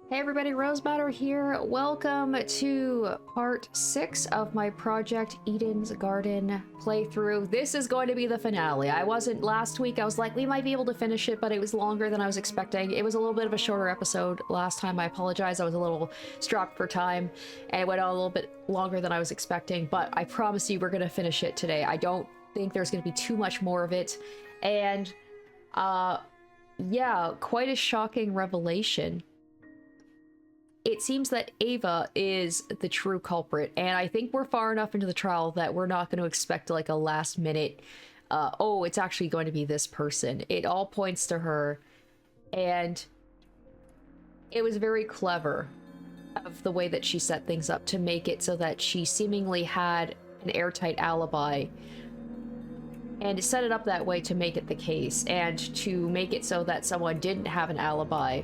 Hey everybody, Rosematter here. Welcome to part 6 of my Project Eden's Garden playthrough. This is going to be the finale. Last week, I was like, we might be able to finish it, but it was longer than I was expecting. It was a little bit of a shorter episode last time. I apologize. I was a little strapped for time and it went on a little bit longer than I was expecting, but I promise you we're going to finish it today. I don't think there's going to be too much more of it. And, yeah, quite a shocking revelation. It seems that Ava is the true culprit, and I think we're far enough into the trial that we're not going to expect like a last minute, oh, it's actually going to be this person. It all points to her, and it was very clever of the way that she set things up to make it so that she seemingly had an airtight alibi, and set it up that way to make it the case, and to make it so that someone didn't have an alibi.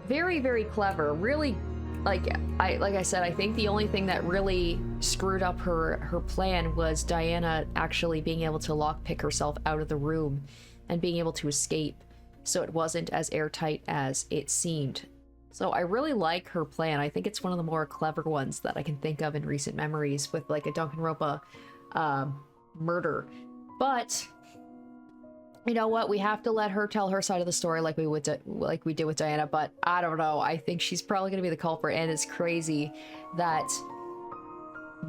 Very, very clever. Really, like I said, I think the only thing that really screwed up her plan was Diana actually being able to lockpick herself out of the room and being able to escape, so it wasn't as airtight as it seemed. So I really like her plan. I think it's one of the more clever ones that I can think of in recent memories, with like a Danganronpa murder. But you know what? We have to let her tell her side of the story like we did with Diana, but I don't know. I think she's probably going to be the culprit, and it's crazy that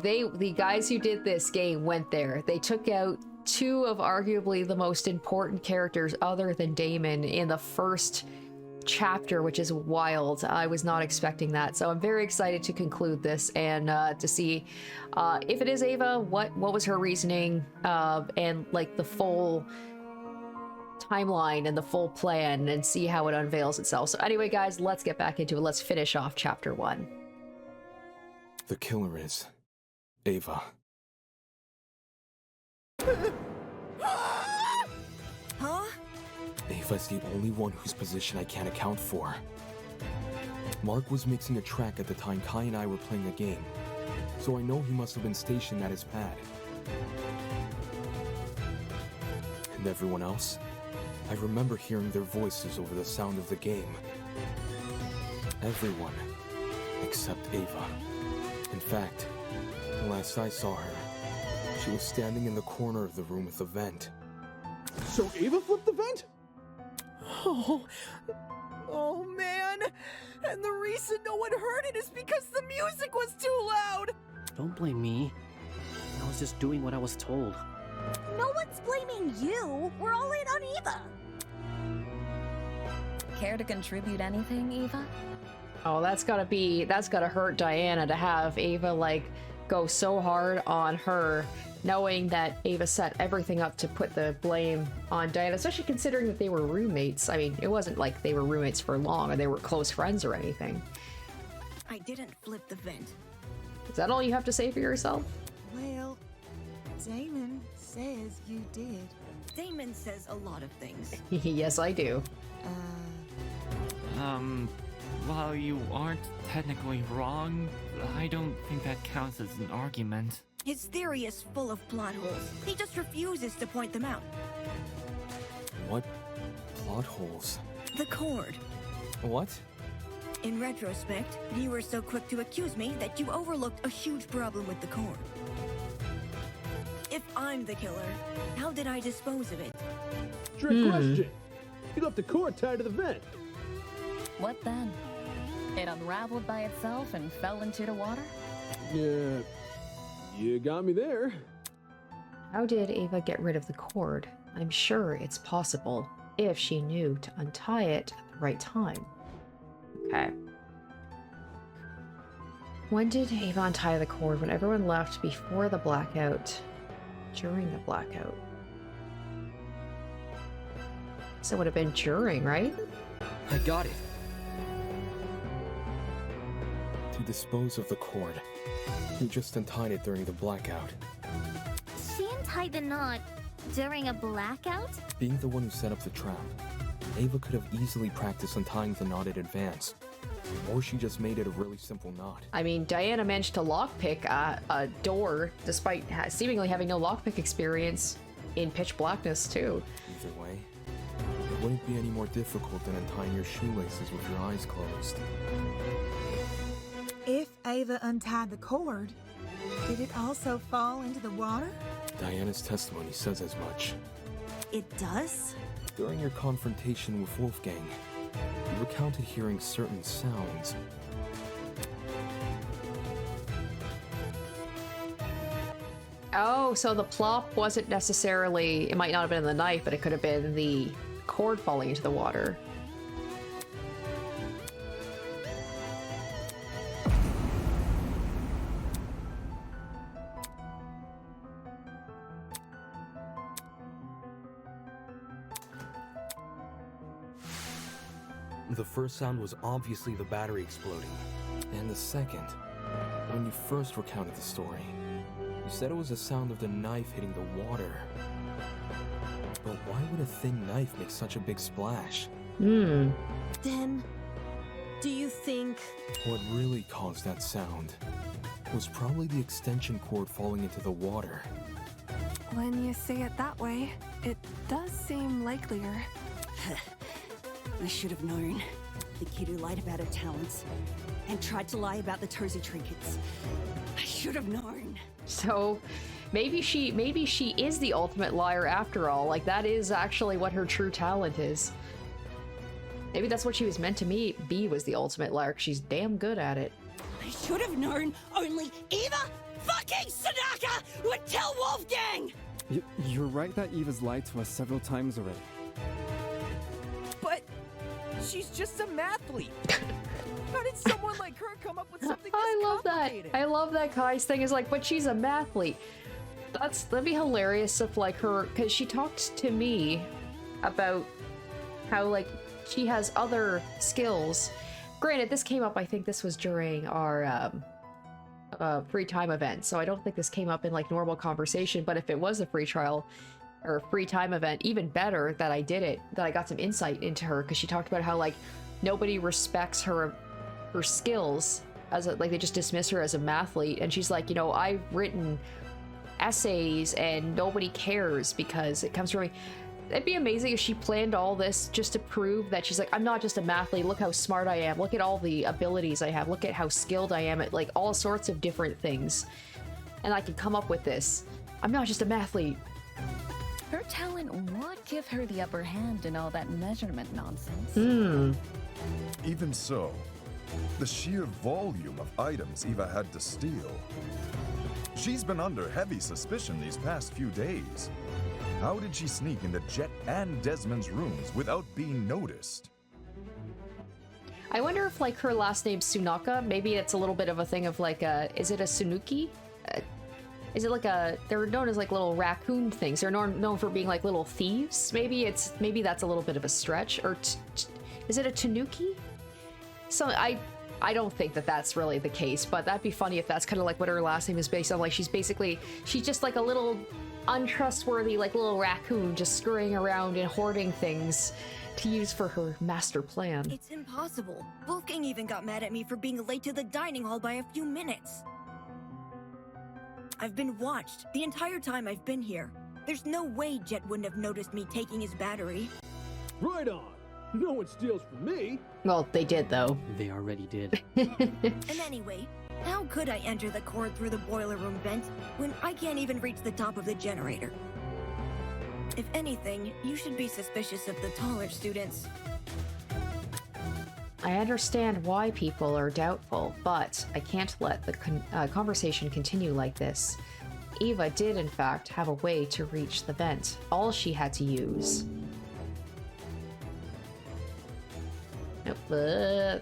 the guys who did this game went there. They took out two of arguably the most important characters other than Damon in the first chapter, which is wild. I was not expecting that. So I'm very excited to conclude this and to see if it is Ava, what was her reasoning, and like the full timeline and the full plan, and see how it unveils itself. So anyway, guys, let's get back into it. Let's finish off chapter 1. The killer is Ava. Huh? Ava's the only one whose position I can't account for. Mark was mixing a track at the time Kai and I were playing a game, so I know he must have been stationed at his pad. And everyone else? I remember hearing their voices over the sound of the game. Everyone, except Ava. In fact, the last I saw her, she was standing in the corner of the room with the vent. So Ava flipped the vent? Oh man! And the reason no one heard it is because the music was too loud! Don't blame me. I was just doing what I was told. No one's blaming you. We're all in on Eva. Care to contribute anything, Eva? Oh, that's gotta hurt Diana to have Ava like go so hard on her, knowing that Ava set everything up to put the blame on Diana, especially considering that they were roommates. I mean, it wasn't like they were roommates for long or they were close friends or anything. I didn't flip the vent. Is that all you have to say for yourself? Well, Damon says you did. Damon says a lot of things. Yes, I do. While you aren't technically wrong, I don't think that counts as an argument. His theory is full of plot holes. He just refuses to point them out. What plot holes? The cord. What? In retrospect, you were so quick to accuse me that you overlooked a huge problem with the cord. If I'm the killer, how did I dispose of it? Trick question. You left the cord tied to the vent. What then? It unraveled by itself and fell into the water? Yeah, you got me there. How did Ava get rid of the cord? I'm sure it's possible if she knew to untie it at the right time. Okay. When did Ava untie the cord? When everyone left before the blackout? During the blackout? So it would have been during, right? I got it. To dispose of the cord. You just untied it during the blackout. She untied the knot during a blackout? Being the one who set up the trap, Ava could have easily practiced untying the knot in advance. Or she just made it a really simple knot. I mean, Diana managed to lockpick a door despite seemingly having no lockpick experience in pitch blackness, too. Either way, it wouldn't be any more difficult than untying your shoelaces with your eyes closed. If Ava untied the cord, did it also fall into the water? Diana's testimony says as much. It does? During your confrontation with Wolfgang, you recounted hearing certain sounds. Oh, so the plop wasn't necessarily... It might not have been the knife, but it could have been the cord falling into the water. The first sound was obviously the battery exploding. And the second, when you first recounted the story, you said it was the sound of the knife hitting the water. But why would a thin knife make such a big splash? Hmm. Then, do you think... What really caused that sound was probably the extension cord falling into the water. When you say it that way, it does seem likelier. I should have known. The kid who lied about her talents and tried to lie about the Tozy trinkets. I should have known. So maybe she is the ultimate liar after all. Like, that is actually what her true talent is. Maybe that's what she was meant to be, was the ultimate liar, 'cause she's damn good at it. I should have known only Eva fucking Sadaka would tell Wolfgang! You're right that Eva's lied to us several times already. But she's just a mathlete. How did someone like her come up with something this I love that. complicated? I love that Kai's thing is like, but she's a mathlete. That'd be hilarious if like her, because she talked to me about how like she has other skills. Granted, this came up, I think this was during our free time event, so I don't think this came up in like normal conversation, but if it was a free trial or free time event, even better that I did it, that I got some insight into her, because she talked about how like nobody respects her skills as a, like they just dismiss her as a mathlete, and she's like, you know, I've written essays and nobody cares because it comes from me. It'd be amazing if she planned all this just to prove that she's like, I'm not just a mathlete, look how smart I am, look at all the abilities I have, look at how skilled I am at like all sorts of different things, and I can come up with this. I'm not just a mathlete. Her talent would give her the upper hand in all that measurement nonsense. Hmm. Even so, the sheer volume of items Eva had to steal. She's been under heavy suspicion these past few days. How did she sneak into Jet and Desmond's rooms without being noticed? I wonder if like her last name's Sunaka, maybe it's a little bit of a thing of like is it a Sunuki? Is it like they're known as like little raccoon things. They're known for being like little thieves. Maybe that's a little bit of a stretch. Or is it a Tanuki? So I don't think that that's really the case, but that'd be funny if that's kind of like what her last name is based on. Like she's just like a little untrustworthy like little raccoon just scurrying around and hoarding things to use for her master plan. It's impossible. Wolfgang even got mad at me for being late to the dining hall by a few minutes. I've been watched the entire time I've been here. There's no way Jet wouldn't have noticed me taking his battery. Right on. No one steals from me. Well, they did though. They already did. And anyway, how could I enter the cord through the boiler room vent when I can't even reach the top of the generator? If anything, you should be suspicious of the taller students. I understand why people are doubtful, but I can't let the conversation continue like this. Eva did, in fact, have a way to reach the vent. All she had to use... Oh,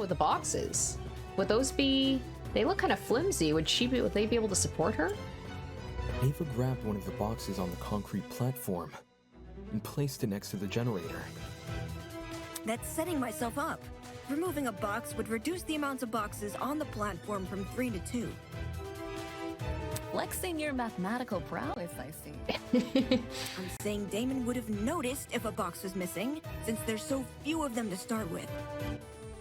the boxes. Would those be... They look kind of flimsy. Would they be able to support her? Ava grabbed one of the boxes on the concrete platform and placed it next to the generator. That's setting myself up. Removing a box would reduce the amounts of boxes on the platform from 3 to 2. Flexing your mathematical prowess, I see. I'm saying Damon would have noticed if a box was missing, since there's so few of them to start with.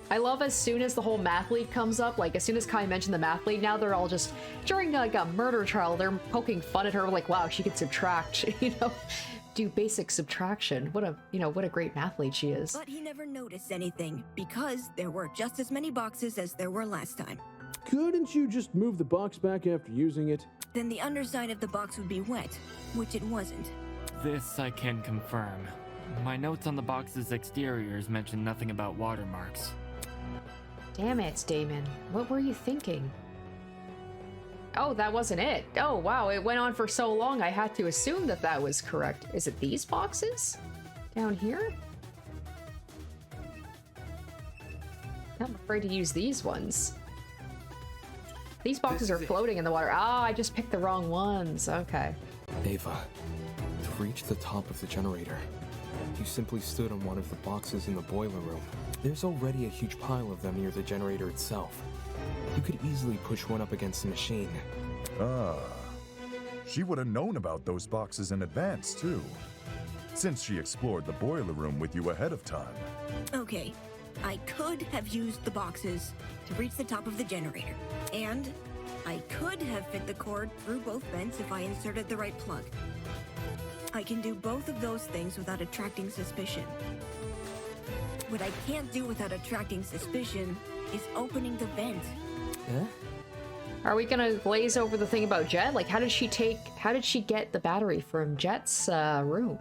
I love as soon as the whole mathlete comes up, like as soon as Kai mentioned the mathlete, now they're all just, during like a murder trial, they're poking fun at her like, wow, she could subtract, you know? do basic subtraction. What a, what a great mathlete she is. But he never noticed anything, because there were just as many boxes as there were last time. Couldn't you just move the box back after using it? Then the underside of the box would be wet, which it wasn't. This I can confirm. My notes on the box's exteriors mention nothing about watermarks. Damn it, Damon. What were you thinking? Oh, that wasn't it. Oh, wow, it went on for so long I had to assume that that was correct. Is it these boxes? Down here? I'm afraid to use these ones. These boxes are floating in the water. Ah, I just picked the wrong ones. Okay. Ava, to reach the top of the generator, you simply stood on one of the boxes in the boiler room. There's already a huge pile of them near the generator itself. You could easily push one up against the machine. Ah. She would have known about those boxes in advance, too. Since she explored the boiler room with you ahead of time. Okay, I could have used the boxes to reach the top of the generator. And I could have fit the cord through both vents if I inserted the right plug. I can do both of those things without attracting suspicion. What I can't do without attracting suspicion is opening the vent. Eh? Are we gonna glaze over the thing about Jet? Like, how did she get the battery from Jet's room?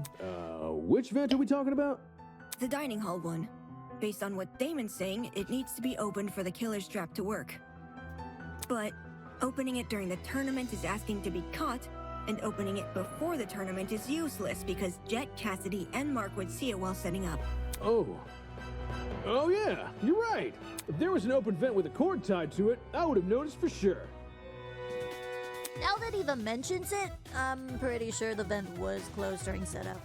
Which vent are we talking about? The dining hall one. Based on what Damon's saying, it needs to be opened for the killer's trap to work. But opening it during the tournament is asking to be caught, and opening it before the tournament is useless because Jet, Cassidy, and Mark would see it while setting up. Oh yeah, you're right. If there was an open vent with a cord tied to it, I would have noticed for sure. Now that Eva mentions it, I'm pretty sure the vent was closed during setup.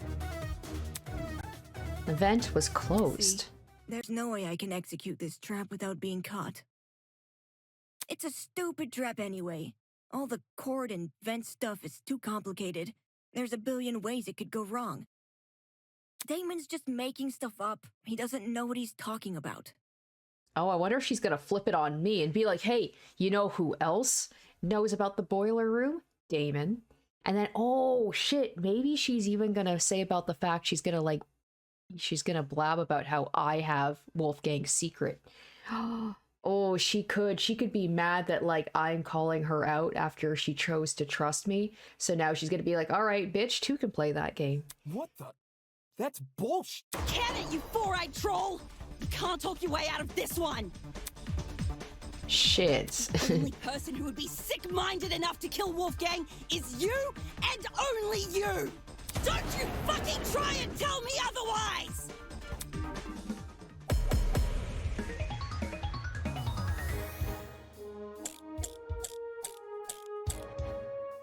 The vent was closed. See, there's no way I can execute this trap without being caught. It's a stupid trap anyway. All the cord and vent stuff is too complicated. There's a billion ways it could go wrong. Damon's just making stuff up. He doesn't know what he's talking about. Oh, I wonder if she's gonna flip it on me and be like, hey, you know who else knows about the boiler room? Damon. And then, oh shit, maybe she's even gonna say about the fact she's gonna blab about how I have Wolfgang's secret. Oh, she could be mad that, like, I'm calling her out after she chose to trust me. So now she's gonna be like, all right, bitch, two can play that game. What the? That's bullshit. Can it, you four-eyed troll? You can't talk your way out of this one. Shit. The only person who would be sick-minded enough to kill Wolfgang is you, and only you. Don't you fucking try and tell me otherwise!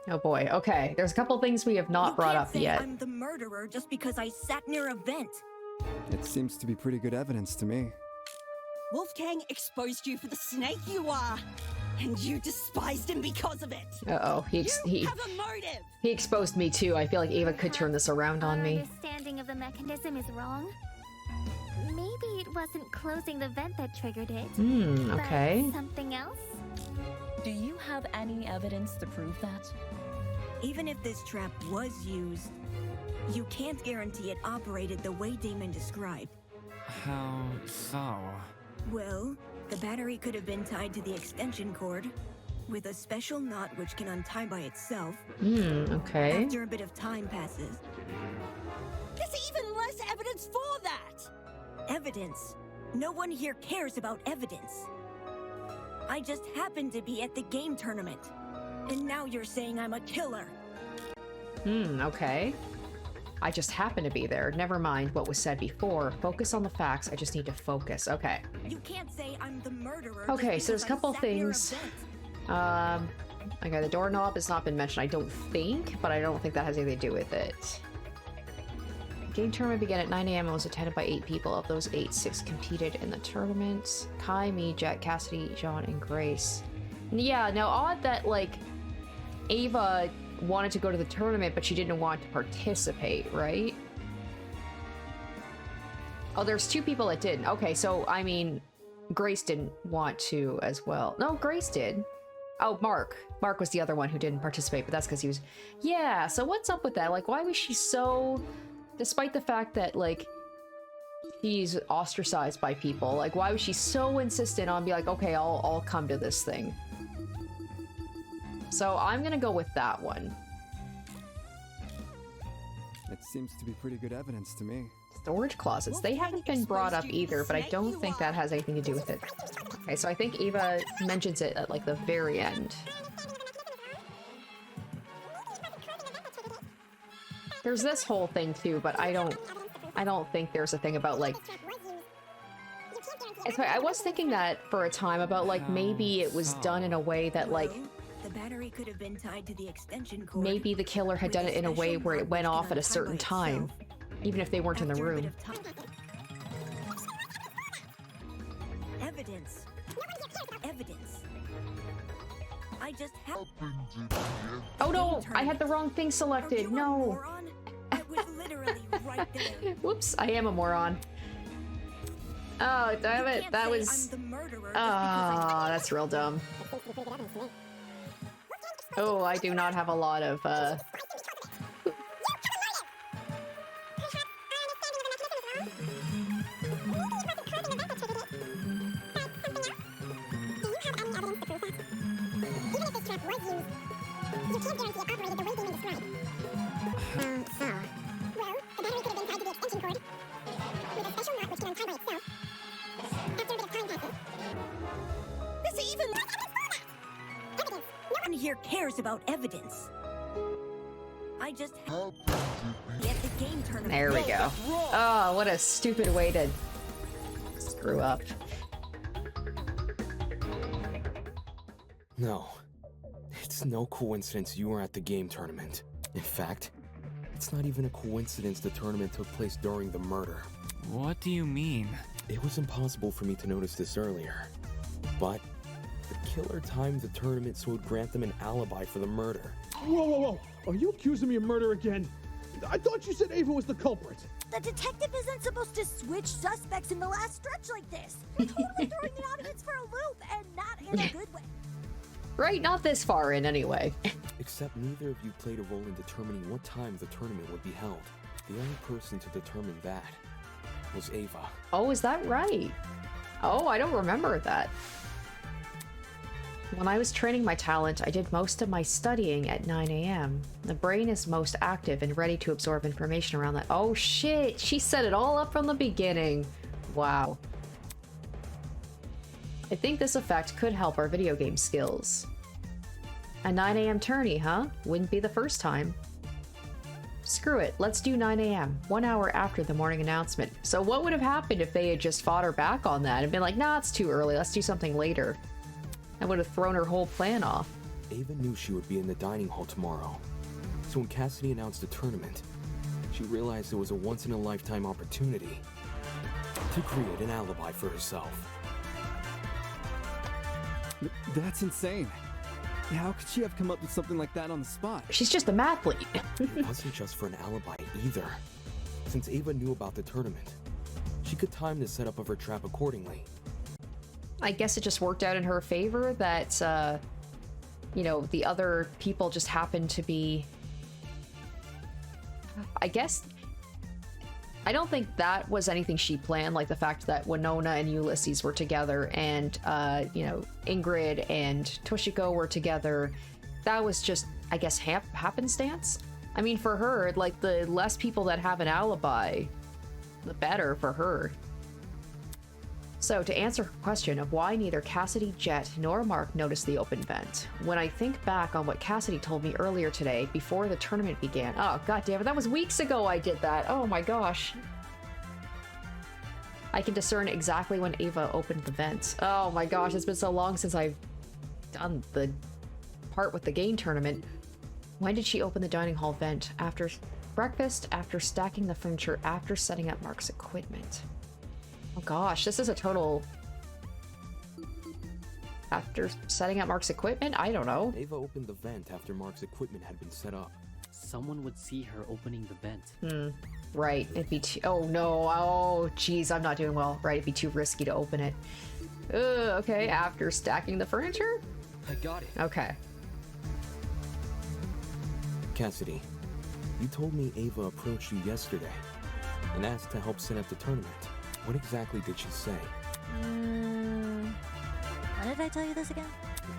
Oh boy, okay. There's a couple things we have not brought up yet. I'm the murderer just because I sat near a vent. It seems to be pretty good evidence to me. Wolfgang exposed you for the snake you are, and you despised him because of it. Uh-oh, he have a motive. He exposed me too. I feel like Ava could turn this around on me. Our understanding of the mechanism is wrong. Maybe it wasn't closing the vent that triggered it. Okay. But something else? Do you have any evidence to prove that? Even if this trap was used, you can't guarantee it operated the way Damon described. How so? Well, the battery could have been tied to the extension cord with a special knot which can untie by itself. Okay. After a bit of time passes. There's even less evidence for that! Evidence? No one here cares about evidence. I just happened to be at the game tournament. And now you're saying I'm a killer. Okay. I just happened to be there. Never mind what was said before. Focus on the facts. I just need to focus. Okay. You can't say I'm the murderer. Okay, so there's a couple things. Okay, the doorknob has not been mentioned, I don't think, but I don't think that has anything to do with it. Game tournament began at 9 a.m. and was attended by 8 people. Of those 8, 6 competed in the tournament. Kai, me, Jack, Cassidy, John, and Grace. Yeah, now odd that, like, Ava wanted to go to the tournament, but she didn't want to participate, right? Oh, there's 2 people that didn't. Okay, so, I mean, Grace didn't want to as well. No, Grace did. Oh, Mark. Mark was the other one who didn't participate, but that's because he was... Yeah, so what's up with that? Like, why was she so... Despite the fact that, like, he's ostracized by people, like, why was she so insistent on being like, okay, I'll come to this thing? So I'm gonna go with that one. It seems to be pretty good evidence to me. Storage closets. They haven't been brought up either, but I don't think that has anything to do with it. Okay, so I think Eva mentions it at, like, the very end. There's this whole thing too, but I don't think there's a thing about, like... I was thinking that for a time about, like, maybe it was done in a way that, like... The battery could have been tied to the extension cord. Maybe the killer had done it in a way where it went off at a certain time, even if they weren't in the room. Evidence. Evidence. I just have... Oh no! I had the wrong thing selected! No! It was literally right there. Whoops, I am a moron. Oh, damn it, that was... Ah, that's real dumb. Oh, I do not have a lot of, Here cares about evidence. I just get the game tournament. There we go. Oh, what a stupid way to screw up. No. It's no coincidence you were at the game tournament. In fact, it's not even a coincidence the tournament took place during the murder. What do you mean? It was impossible for me to notice this earlier, but the killer timed the tournament so it would grant them an alibi for the murder. Whoa. Are you accusing me of murder again? I thought you said Ava was the culprit. The detective isn't supposed to switch suspects in the last stretch like this. You're totally throwing the audience for a loop, and not in a good way. Right, not this far in anyway. Except neither of you played a role in determining what time the tournament would be held. The only person to determine that was Ava. Oh, is that right? Oh, I don't remember that. When I was training my talent, I did most of my studying at 9 a.m. The brain is most active and ready to absorb information around that. Oh shit, she set it all up from the beginning. Wow. I think this effect could help our video game skills. A 9 a.m. tourney, huh? Wouldn't be the first time. Screw it, let's do 9 a.m., 1 hour after the morning announcement. So what would have happened if they had just fought her back on that and been like, nah, it's too early, let's do something later? That would have thrown her whole plan off. Ava knew she would be in the dining hall tomorrow. So when Cassidy announced the tournament, she realized it was a once-in-a-lifetime opportunity to create an alibi for herself. That's insane. How could she have come up with something like that on the spot? She's just a mathlete. It wasn't just for an alibi either. Since Ava knew about the tournament, she could time the setup of her trap accordingly. I guess it just worked out in her favor that, you know, the other people just happened to be... I guess... I don't think that was anything she planned, like the fact that Winona and Ulysses were together and, you know, Ingrid and Toshiko were together. That was just, I guess, happenstance? I mean, for her, like, the less people that have an alibi, the better for her. So, to answer her question of why neither Cassidy, Jet, nor Mark noticed the open vent, when I think back on what Cassidy told me earlier today, before the tournament began... Oh, goddammit, that was weeks ago I did that! Oh my gosh! I can discern exactly when Ava opened the vent. Oh my gosh, it's been so long since I've done the part with the game tournament. When did she open the dining hall vent? After breakfast, after stacking the furniture, after setting up Mark's equipment. Oh gosh, this is a total... After setting up Mark's equipment? I don't know. Ava opened the vent after Mark's equipment had been set up. Someone would see her opening the vent. Right, it'd be too... Oh no, oh geez, I'm not doing well. Right, it'd be too risky to open it. Okay, after stacking the furniture? I got it. Okay. Cassidy, you told me Ava approached you yesterday and asked to help set up the tournament. What exactly did she say? When did I tell you this again?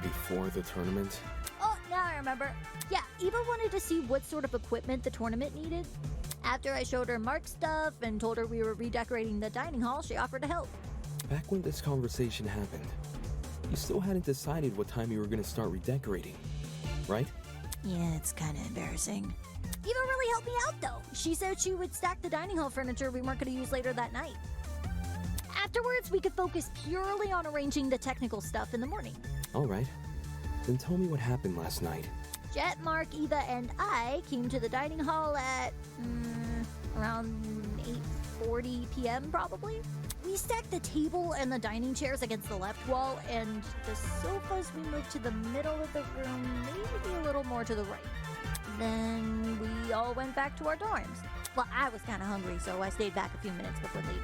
Before the tournament? Oh, now I remember. Yeah, Eva wanted to see what sort of equipment the tournament needed. After I showed her Mark's stuff and told her we were redecorating the dining hall, she offered to help. Back when this conversation happened, you still hadn't decided what time you were going to start redecorating, right? Yeah, it's kind of embarrassing. Eva really helped me out, though. She said she would stack the dining hall furniture we weren't going to use later that night. Afterwards, we could focus purely on arranging the technical stuff in the morning. All right. Then tell me what happened last night. Jet, Mark, Eva, and I came to the dining hall at around 8:40 p.m. probably. We stacked the table and the dining chairs against the left wall, and the sofas we moved to the middle of the room, maybe a little more to the right. Then we all went back to our dorms. Well, I was kind of hungry, so I stayed back a few minutes before leaving.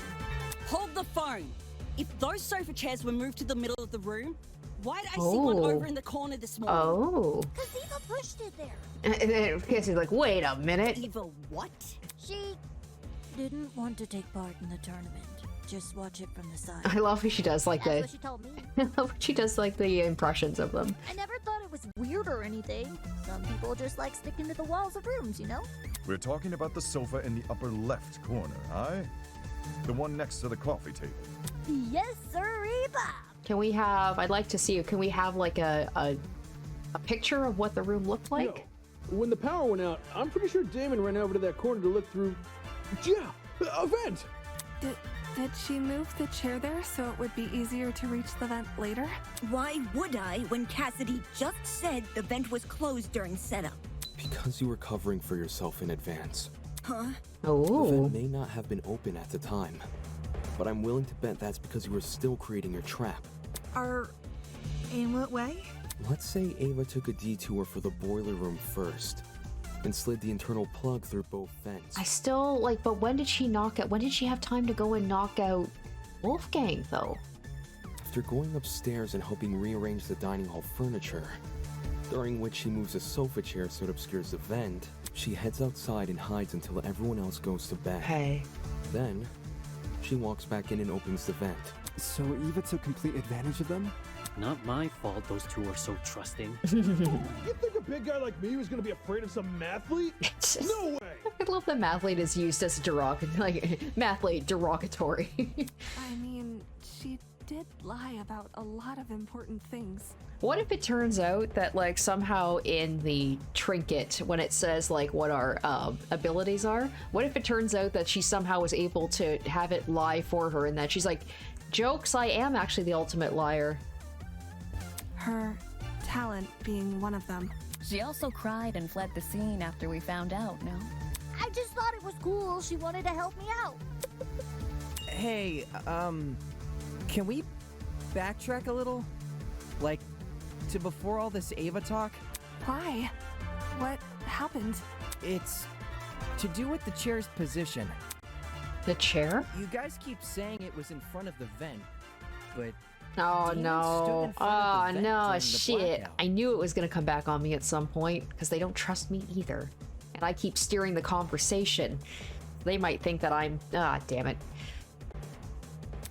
Hold the phone. If those sofa chairs were moved to the middle of the room, why did I see one over in the corner this morning? Oh. Because Eva pushed it there. And then Cassie's like, wait a minute. Eva what? She didn't want to take part in the tournament. Just watch it from the side. I love how she does like That's what she told me. I love how she does like the impressions of them. I never thought it was weird or anything. Some people just like sticking to the walls of rooms, you know? We're talking about the sofa in the upper left corner, aye? The one next to the coffee table. Yes, sir, Eva. Can we have, I'd like to see, can we have like a picture of what the room looked like? Yo, when the power went out, I'm pretty sure Damon ran over to that corner to look through. Yeah, a vent. Did she move the chair there so it would be easier to reach the vent later? Why would I when Cassidy just said the vent was closed during setup? Because you were covering for yourself in advance. Huh? Oh. The vent may not have been open at the time, but I'm willing to bet that's because you were still creating your trap. In what way? Let's say Ava took a detour for the boiler room first and slid the internal plug through both vents. I still, like, but when did she have time to go and knock out Wolfgang, though? After going upstairs and helping rearrange the dining hall furniture, during which she moves a sofa chair so it obscures the vent, she heads outside and hides until everyone else goes to bed. Hey. Then, she walks back in and opens the vent. So Eva took complete advantage of them? Not my fault those two are so trusting. You think a big guy like me was gonna be afraid of some mathlete? No way! I love that mathlete is used as mathlete derogatory. I mean, she did lie about a lot of important things. What if it turns out that, like, somehow in the trinket, when it says, like, what our abilities are, what if it turns out that she somehow was able to have it lie for her and that she's like, jokes, I am actually the ultimate liar. Her talent being one of them. She also cried and fled the scene after we found out, no? I just thought it was cool. She wanted to help me out. Hey, can we backtrack a little? Like, to before all this Ava talk? Why? What happened? It's to do with the chair's position. The chair? You guys keep saying it was in front of the vent, but... Oh Damon stood no. in front of the Oh vent no, during the shit. blackout. I knew it was gonna come back on me at some point, because they don't trust me either. And I keep steering the conversation. They might think that I'm... Ah, damn it.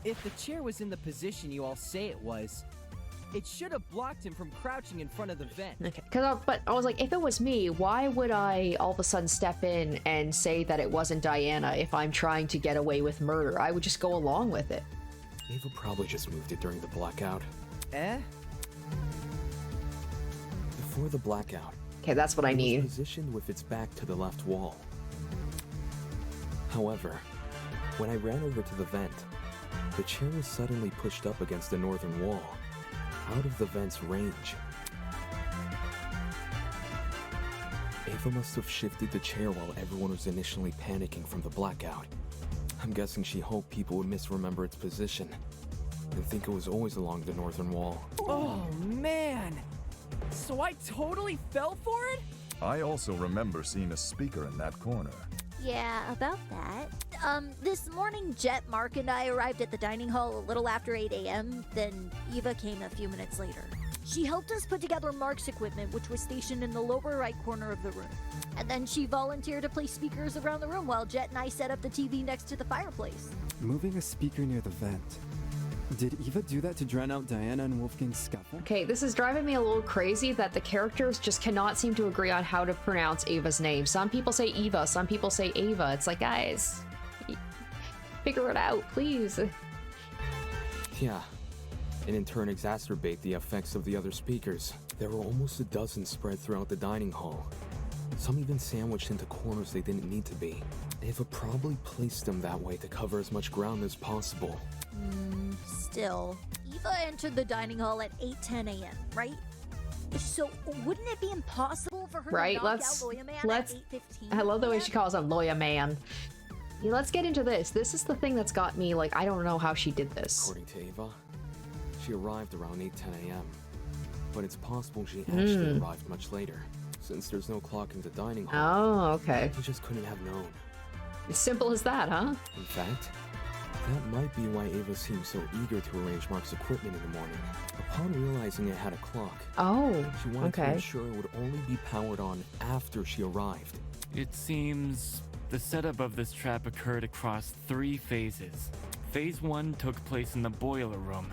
If the chair was in the position you all say it was, it should have blocked him from crouching in front of the vent. Okay, but I was like, if it was me, why would I all of a sudden step in and say that it wasn't Diana if I'm trying to get away with murder? I would just go along with it. Ava probably just moved it during the blackout. Before the blackout. Okay, that's what I need. It was positioned with its back to the left wall. However, when I ran over to the vent, the chair was suddenly pushed up against the northern wall, out of the vent's range. Ava must have shifted the chair while everyone was initially panicking from the blackout. I'm guessing she hoped people would misremember its position and think it was always along the northern wall. Oh man! So I totally fell for it? I also remember seeing a speaker in that corner. Yeah, about that. This morning, Jet, Mark, and I arrived at the dining hall a little after 8 a.m., then Eva came a few minutes later. She helped us put together Mark's equipment, which was stationed in the lower right corner of the room. And then she volunteered to place speakers around the room while Jet and I set up the TV next to the fireplace. Moving a speaker near the vent. Did Eva do that to drown out Diana and Wolfgang's scuffle? Okay, this is driving me a little crazy that the characters just cannot seem to agree on how to pronounce Ava's name. Some people say Eva, some people say Ava. It's like, guys, figure it out, please. Yeah, and in turn exacerbate the effects of the other speakers. There were almost a dozen spread throughout the dining hall. Some even sandwiched into corners they didn't need to be. Ava probably placed them that way to cover as much ground as possible. Still, Eva entered the dining hall at 8:10 a.m., right? So wouldn't it be impossible for her Right, to knock let's out Lawyer Man at 8:15? I love the way she calls him Lawyer Man. Yeah, let's get into this. This is the thing that's got me, like, I don't know how she did this. According to Ava, she arrived around 8:10 a.m. But it's possible she actually arrived much later, since there's no clock in the dining hall. Oh, okay. She just couldn't have known. As simple as that, huh? In fact, that might be why Ava seemed so eager to arrange Mark's equipment in the morning. Upon realizing it had a clock, Oh, she wanted to okay. ensure it would only be powered on after she arrived. It seems the setup of this trap occurred across 3 phases. Phase 1 took place in the boiler room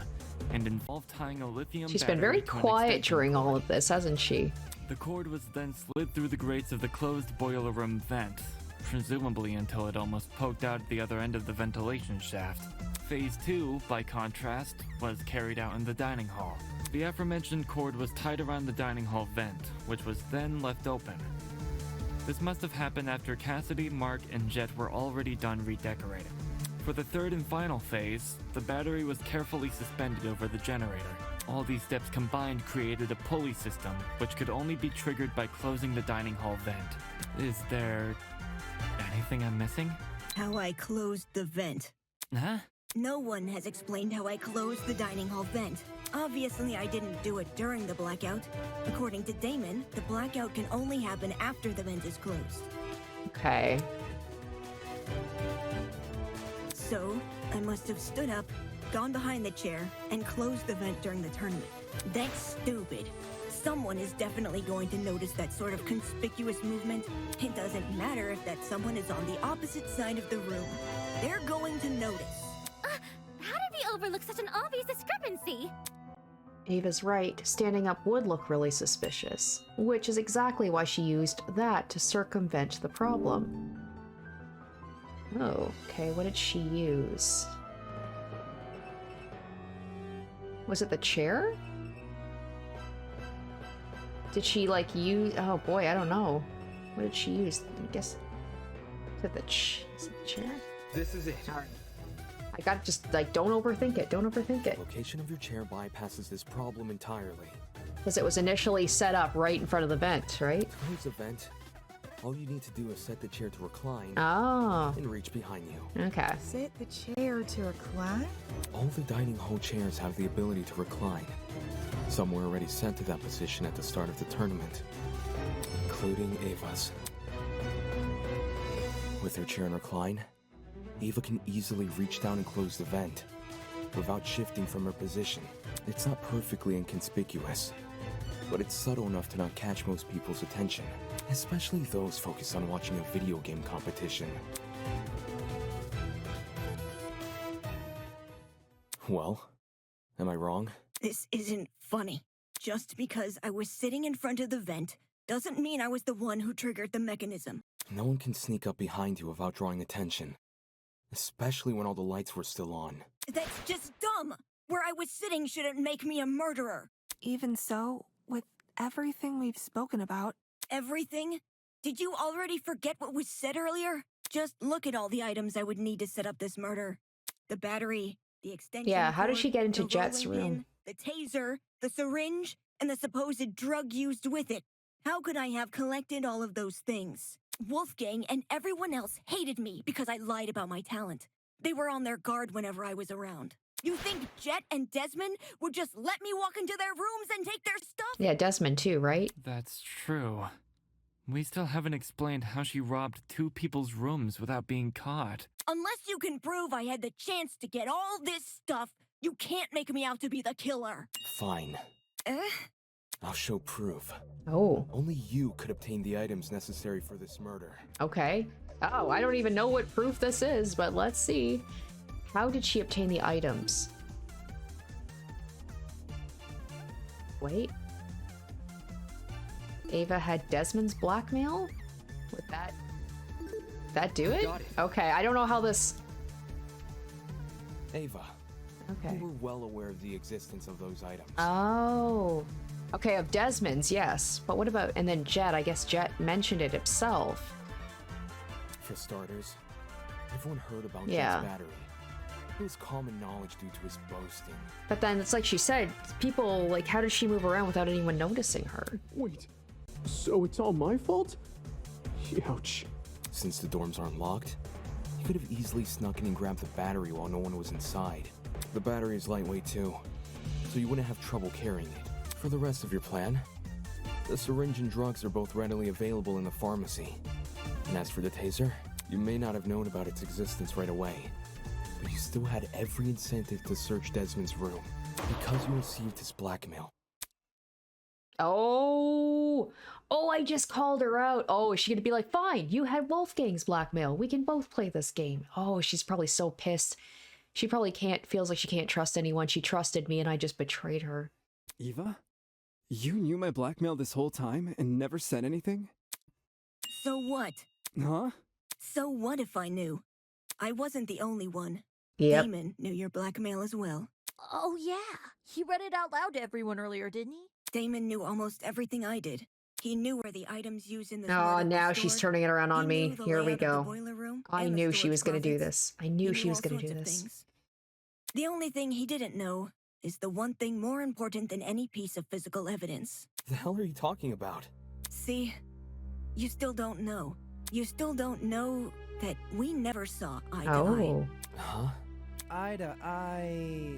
and involved tying a lithium She's been very battery to an quiet extension during cord. all of this, hasn't she? The cord was then slid through the grates of the closed boiler room vent, presumably until it almost poked out at the other end of the ventilation shaft. Phase 2, by contrast, was carried out in the dining hall. The aforementioned cord was tied around the dining hall vent, which was then left open. This must have happened after Cassidy, Mark, and Jet were already done redecorating. For the third and final phase, the battery was carefully suspended over the generator. All these steps combined created a pulley system, which could only be triggered by closing the dining hall vent. Is there anything I'm missing? How I closed the vent. Huh? No one has explained how I closed the dining hall vent. Obviously, I didn't do it during the blackout. According to Damon, the blackout can only happen after the vent is closed. Okay. So, I must have stood up, gone behind the chair, and closed the vent during the tournament. That's stupid. Someone is definitely going to notice that sort of conspicuous movement. It doesn't matter if that someone is on the opposite side of the room. They're going to notice. How did we overlook such an obvious discrepancy? Ava's right. Standing up would look really suspicious, which is exactly why she used that to circumvent the problem. Oh, okay, what did she use? Was it the chair? Did she, like, use... Oh boy, I don't know. What did she use? I guess... Is it the chair? This is it. Alright. I gotta just, like, don't overthink it. Don't overthink it. The location of your chair bypasses this problem entirely. Because it was initially set up right in front of the vent, right? To close the vent, all you need to do is set the chair to recline and reach behind you. Okay. Set the chair to recline? All the dining hall chairs have the ability to recline. Some were already set to that position at the start of the tournament, including Ava's. With her chair in recline, Ava can easily reach down and close the vent without shifting from her position. It's not perfectly inconspicuous, but it's subtle enough to not catch most people's attention, especially those focused on watching a video game competition. Well, am I wrong? This isn't funny. Just because I was sitting in front of the vent doesn't mean I was the one who triggered the mechanism. No one can sneak up behind you without drawing attention, especially when all the lights were still on. That's just dumb! Where I was sitting shouldn't make me a murderer. Even so, with everything we've spoken about... Everything? Did you already forget what was said earlier? Just look at all the items I would need to set up this murder. The battery, the extension Yeah, how did cord, she get into the Jet's rolling room? pin, the taser, the syringe, and the supposed drug used with it. How could I have collected all of those things? Wolfgang and everyone else hated me because I lied about my talent. They were on their guard whenever I was around. You think Jet and Desmond would just let me walk into their rooms and take their stuff? Yeah, Desmond too, right? That's true. We still haven't explained how she robbed 2 people's rooms without being caught. Unless you can prove I had the chance to get all this stuff, you can't make me out to be the killer. Fine. I'll show proof. Oh. Only you could obtain the items necessary for this murder. Okay. Oh, I don't even know what proof this is, but let's see. How did she obtain the items? Wait. Ava had Desmond's blackmail? Would that do it? Got it. Okay, I don't know how this... Ava. Okay. You were well aware of the existence of those items. Oh. Okay, of Desmond's, yes. But what about... And then Jet, I guess Jet mentioned it himself. For starters, everyone heard about Yeah. Jet's battery. It was common knowledge due to his boasting. But then it's like she said, people, like, how does she move around without anyone noticing her? Wait, so it's all my fault? Ouch. Since the dorms aren't locked, you could have easily snuck in and grabbed the battery while no one was inside. The battery is lightweight too, so you wouldn't have trouble carrying it. For the rest of your plan, the syringe and drugs are both readily available in the pharmacy. And as for the taser, you may not have known about its existence right away, but you still had every incentive to search Desmond's room because you received his blackmail. Oh, I just called her out. Oh, is she gonna be like, fine, you had Wolfgang's blackmail. We can both play this game. Oh, she's probably so pissed. She probably feels like she can't trust anyone. She trusted me and I just betrayed her. Eva? You knew my blackmail this whole time and never said anything? So what? Huh? So what if I knew? I wasn't the only one. Yep. Damon knew your blackmail as well. Oh yeah, he read it out loud to everyone earlier, didn't he? Damon knew almost everything I did. He knew where the items used in the Oh, now she's turning it around on me. Here we go. I knew she was gonna do this. I knew she was gonna do this. The only thing he didn't know is the one thing more important than any piece of physical evidence. The hell are you talking about? See, you still don't know. You still don't know that we never saw eye to eye. Huh? Eye to eye...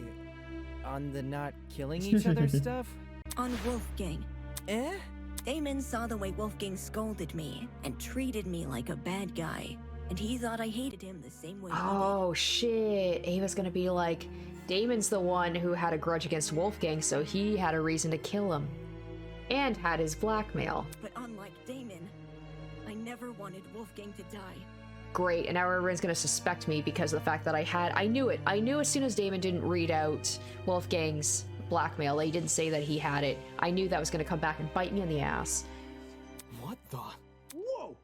on the not killing each other stuff? On Wolfgang. Eh? Damon saw the way Wolfgang scolded me and treated me like a bad guy, and he thought I hated him the same way Oh, shit. Ava's gonna be like, Damon's the one who had a grudge against Wolfgang, so he had a reason to kill him. And had his blackmail. But unlike Damon, I never wanted Wolfgang to die. Great, and now everyone's gonna suspect me because of the fact that I knew it. I knew as soon as Damon didn't read out Wolfgang's blackmail, they didn't say that he had it. I knew that was gonna come back and bite me in the ass. What the? Whoa!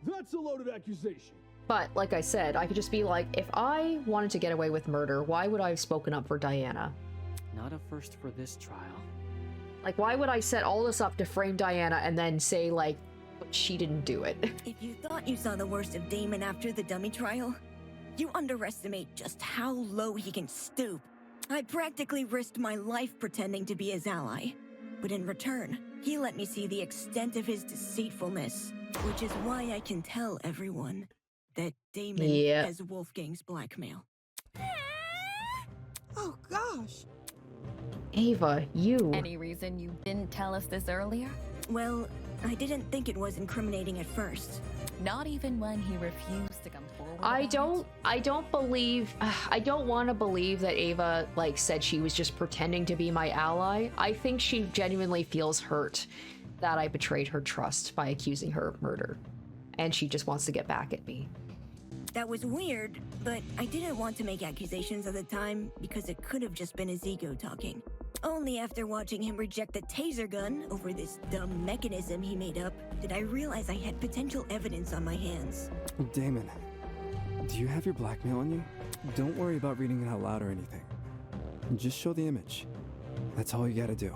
That's a loaded accusation. But, like I said, I could just be like, if I wanted to get away with murder, why would I have spoken up for Diana? Not a first for this trial. Like, why would I set all this up to frame Diana and then say, like, she didn't do it? If you thought you saw the worst of Damon after the dummy trial, you underestimate just how low he can stoop. I practically risked my life pretending to be his ally. But in return, he let me see the extent of his deceitfulness, which is why I can tell everyone that Damon has Wolfgang's blackmail. Oh gosh. Ava, you... Any reason you didn't tell us this earlier? Well, I didn't think it was incriminating at first. Not even when he refused to come forward? I don't want to believe that Ava, like, said she was just pretending to be my ally. I think she genuinely feels hurt that I betrayed her trust by accusing her of murder. And she just wants to get back at me. That was weird, but I didn't want to make accusations at the time because it could have just been his ego talking. Only after watching him reject the taser gun over this dumb mechanism he made up did I realize I had potential evidence on my hands. Damon, do you have your blackmail on you? Don't worry about reading it out loud or anything. Just show the image. That's all you gotta do.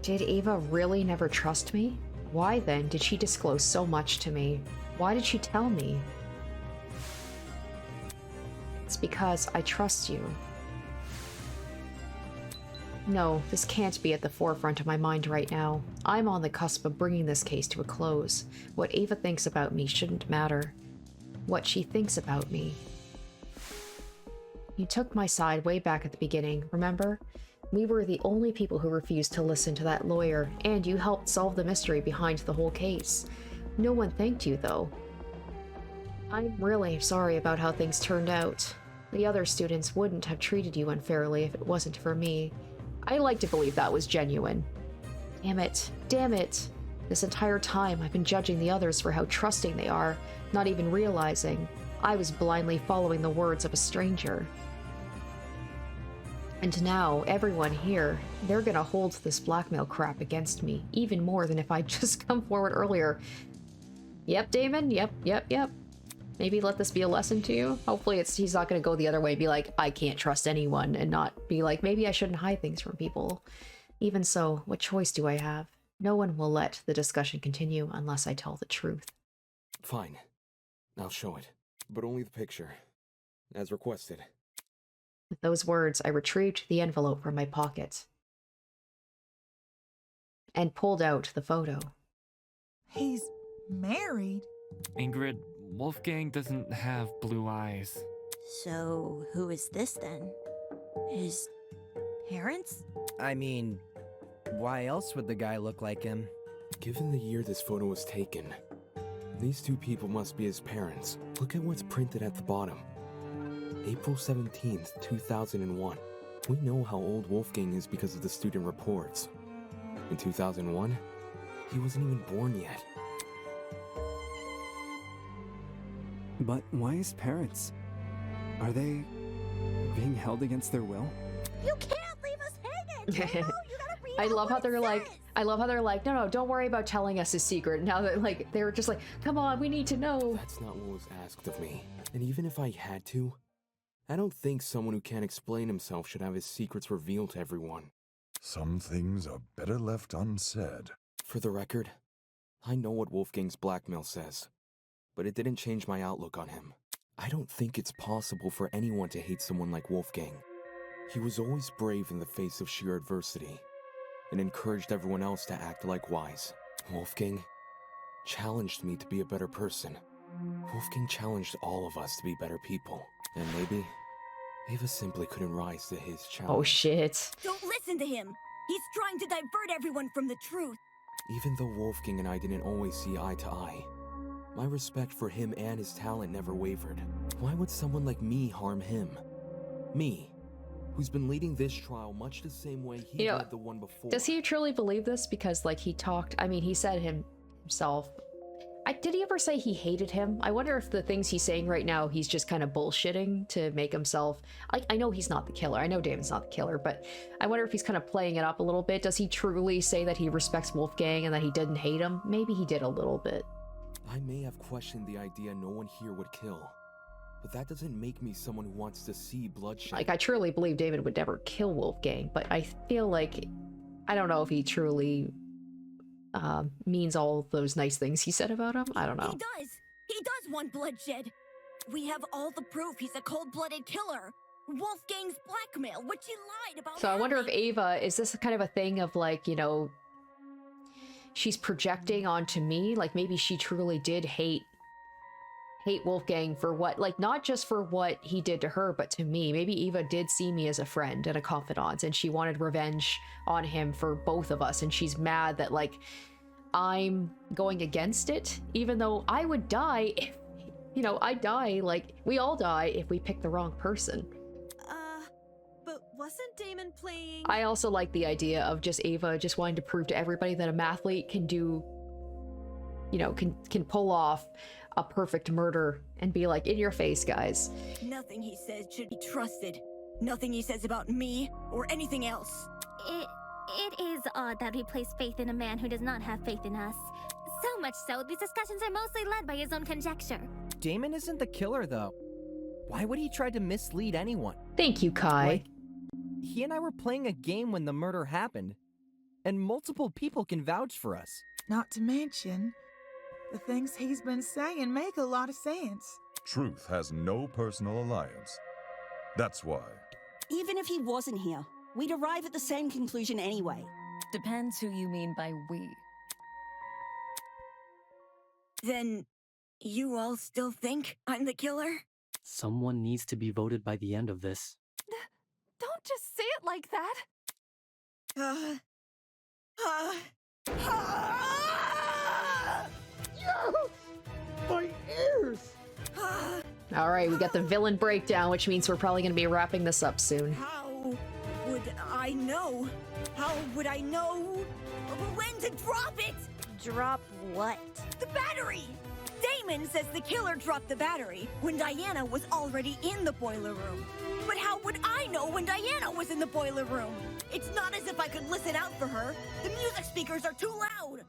Did Ava really never trust me? Why then did she disclose so much to me? Why did she tell me? It's because I trust you. No, this can't be at the forefront of my mind right now. I'm on the cusp of bringing this case to a close. What Ava thinks about me shouldn't matter. What she thinks about me. You took my side way back at the beginning, remember? We were the only people who refused to listen to that lawyer, and you helped solve the mystery behind the whole case. No one thanked you, though. I'm really sorry about how things turned out. The other students wouldn't have treated you unfairly if it wasn't for me. I like to believe that was genuine. Damn it. Damn it. This entire time, I've been judging the others for how trusting they are, not even realizing I was blindly following the words of a stranger. And now, everyone here, they're gonna hold this blackmail crap against me, even more than if I'd just come forward earlier. Yep, Damon, yep. Maybe let this be a lesson to you. Hopefully he's not gonna go the other way and be like, I can't trust anyone, and not be like, maybe I shouldn't hide things from people. Even so, what choice do I have? No one will let the discussion continue unless I tell the truth. Fine. I'll show it. But only the picture. As requested. With those words, I retrieved the envelope from my pocket and pulled out the photo. He's married? Ingrid, Wolfgang doesn't have blue eyes. So, who is this then? His parents? I mean, why else would the guy look like him? Given the year this photo was taken, these two people must be his parents. Look at what's printed at the bottom. April 17th, 2001. We know how old Wolfgang is because of the student reports. In 2001, he wasn't even born yet. But why his parents? Are they being held against their will? You can't leave us hanging! You gotta read I love how they're like, no, don't worry about telling us his secret. Now that, like, they're just like, come on, we need to know. That's not what was asked of me. And even if I had to, I don't think someone who can't explain himself should have his secrets revealed to everyone. Some things are better left unsaid. For the record, I know what Wolfgang's blackmail says, but it didn't change my outlook on him. I don't think it's possible for anyone to hate someone like Wolfgang. He was always brave in the face of sheer adversity, and encouraged everyone else to act likewise. Wolfgang challenged me to be a better person. Wolfgang challenged all of us to be better people. And maybe Ava simply couldn't rise to his challenge. Oh shit. Don't listen to him! He's trying to divert everyone from the truth! Even though Wolfgang and I didn't always see eye to eye, my respect for him and his talent never wavered. Why would someone like me harm him? Me, who's been leading this trial much the same way he led the one before. Does he truly believe this? Because, like, he talked, I mean, he said himself. Did he ever say he hated him? I wonder if the things he's saying right now, he's just kind of bullshitting to make himself... I know he's not the killer. I know Damon's not the killer, but I wonder if he's kind of playing it up a little bit. Does he truly say that he respects Wolfgang and that he didn't hate him? Maybe he did a little bit. I may have questioned the idea no one here would kill, but that doesn't make me someone who wants to see bloodshed. Like, I truly believe David would never kill Wolfgang, but I feel like... I don't know if he truly... means all those nice things he said about him. I don't know. He does want bloodshed! We have all the proof he's a cold-blooded killer! Wolfgang's blackmail, which he lied about. So I wonder if Ava, is this kind of a thing of, like, you know, she's projecting onto me? Like, maybe she truly did hate Wolfgang for what, like, not just for what he did to her, but to me. Maybe Eva did see me as a friend and a confidant, and she wanted revenge on him for both of us, and she's mad that, like, I'm going against it, even though I would die if, you know, I die, like, we all die if we pick the wrong person. But wasn't Damon playing... I also like the idea of just Ava just wanting to prove to everybody that a mathlete can do, you know, can pull off a perfect murder and be like, in your face, guys. Nothing he says should be trusted. Nothing he says about me or anything else. It is odd that we place faith in a man who does not have faith in us. So much so, these discussions are mostly led by his own conjecture. Damon isn't the killer, though. Why would he try to mislead anyone? Thank you, Kai. Like, he and I were playing a game when the murder happened, and multiple people can vouch for us. Not to mention, the things he's been saying make a lot of sense. Truth has no personal alliance. That's why. Even if he wasn't here, we'd arrive at the same conclusion anyway. Depends who you mean by we. Then, you all still think I'm the killer? Someone needs to be voted by the end of this. Don't just say it like that! My ears! All right, we got the villain breakdown, which means we're probably going to be wrapping this up soon. How would I know. How would I know when to drop it? Drop what? The battery! Damon says the killer dropped the battery when Diana was already in the boiler room. But how would I know when Diana was in the boiler room? It's not as if I could listen out for her. The music speakers are too loud.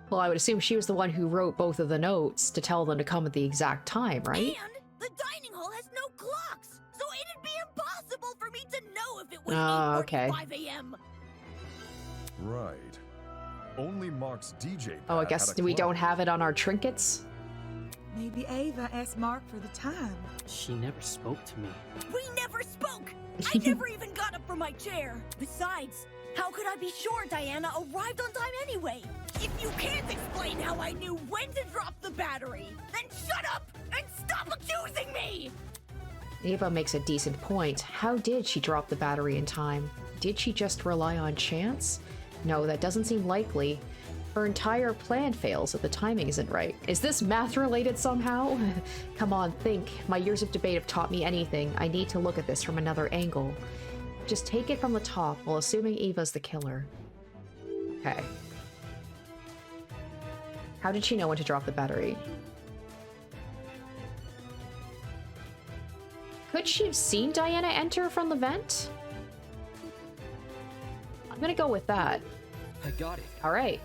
Well, I would assume she was the one who wrote both of the notes to tell them to come at the exact time, right? And the dining hall has no clocks, so it'd be impossible for me to know if it was Oh, okay. 8:45 a.m. Right. Only Mark's DJ Oh, I pad guess had a we clock. don't have it on our trinkets? Maybe Ava asked Mark for the time. She never spoke to me. We never spoke! I never even got up from my chair. Besides, how could I be sure Diana arrived on time anyway? If you can't explain how I knew when to drop the battery, then shut up and stop accusing me! Ava makes a decent point. How did she drop the battery in time? Did she just rely on chance? No, that doesn't seem likely. Her entire plan fails if the timing isn't right. Is this math related somehow? Come on, think. My years of debate have taught me anything. I need to look at this from another angle. Just take it from the top while assuming Eva's the killer. Okay. How did she know when to drop the battery? Could she have seen Diana enter from the vent? I'm gonna go with that. I got it. All right.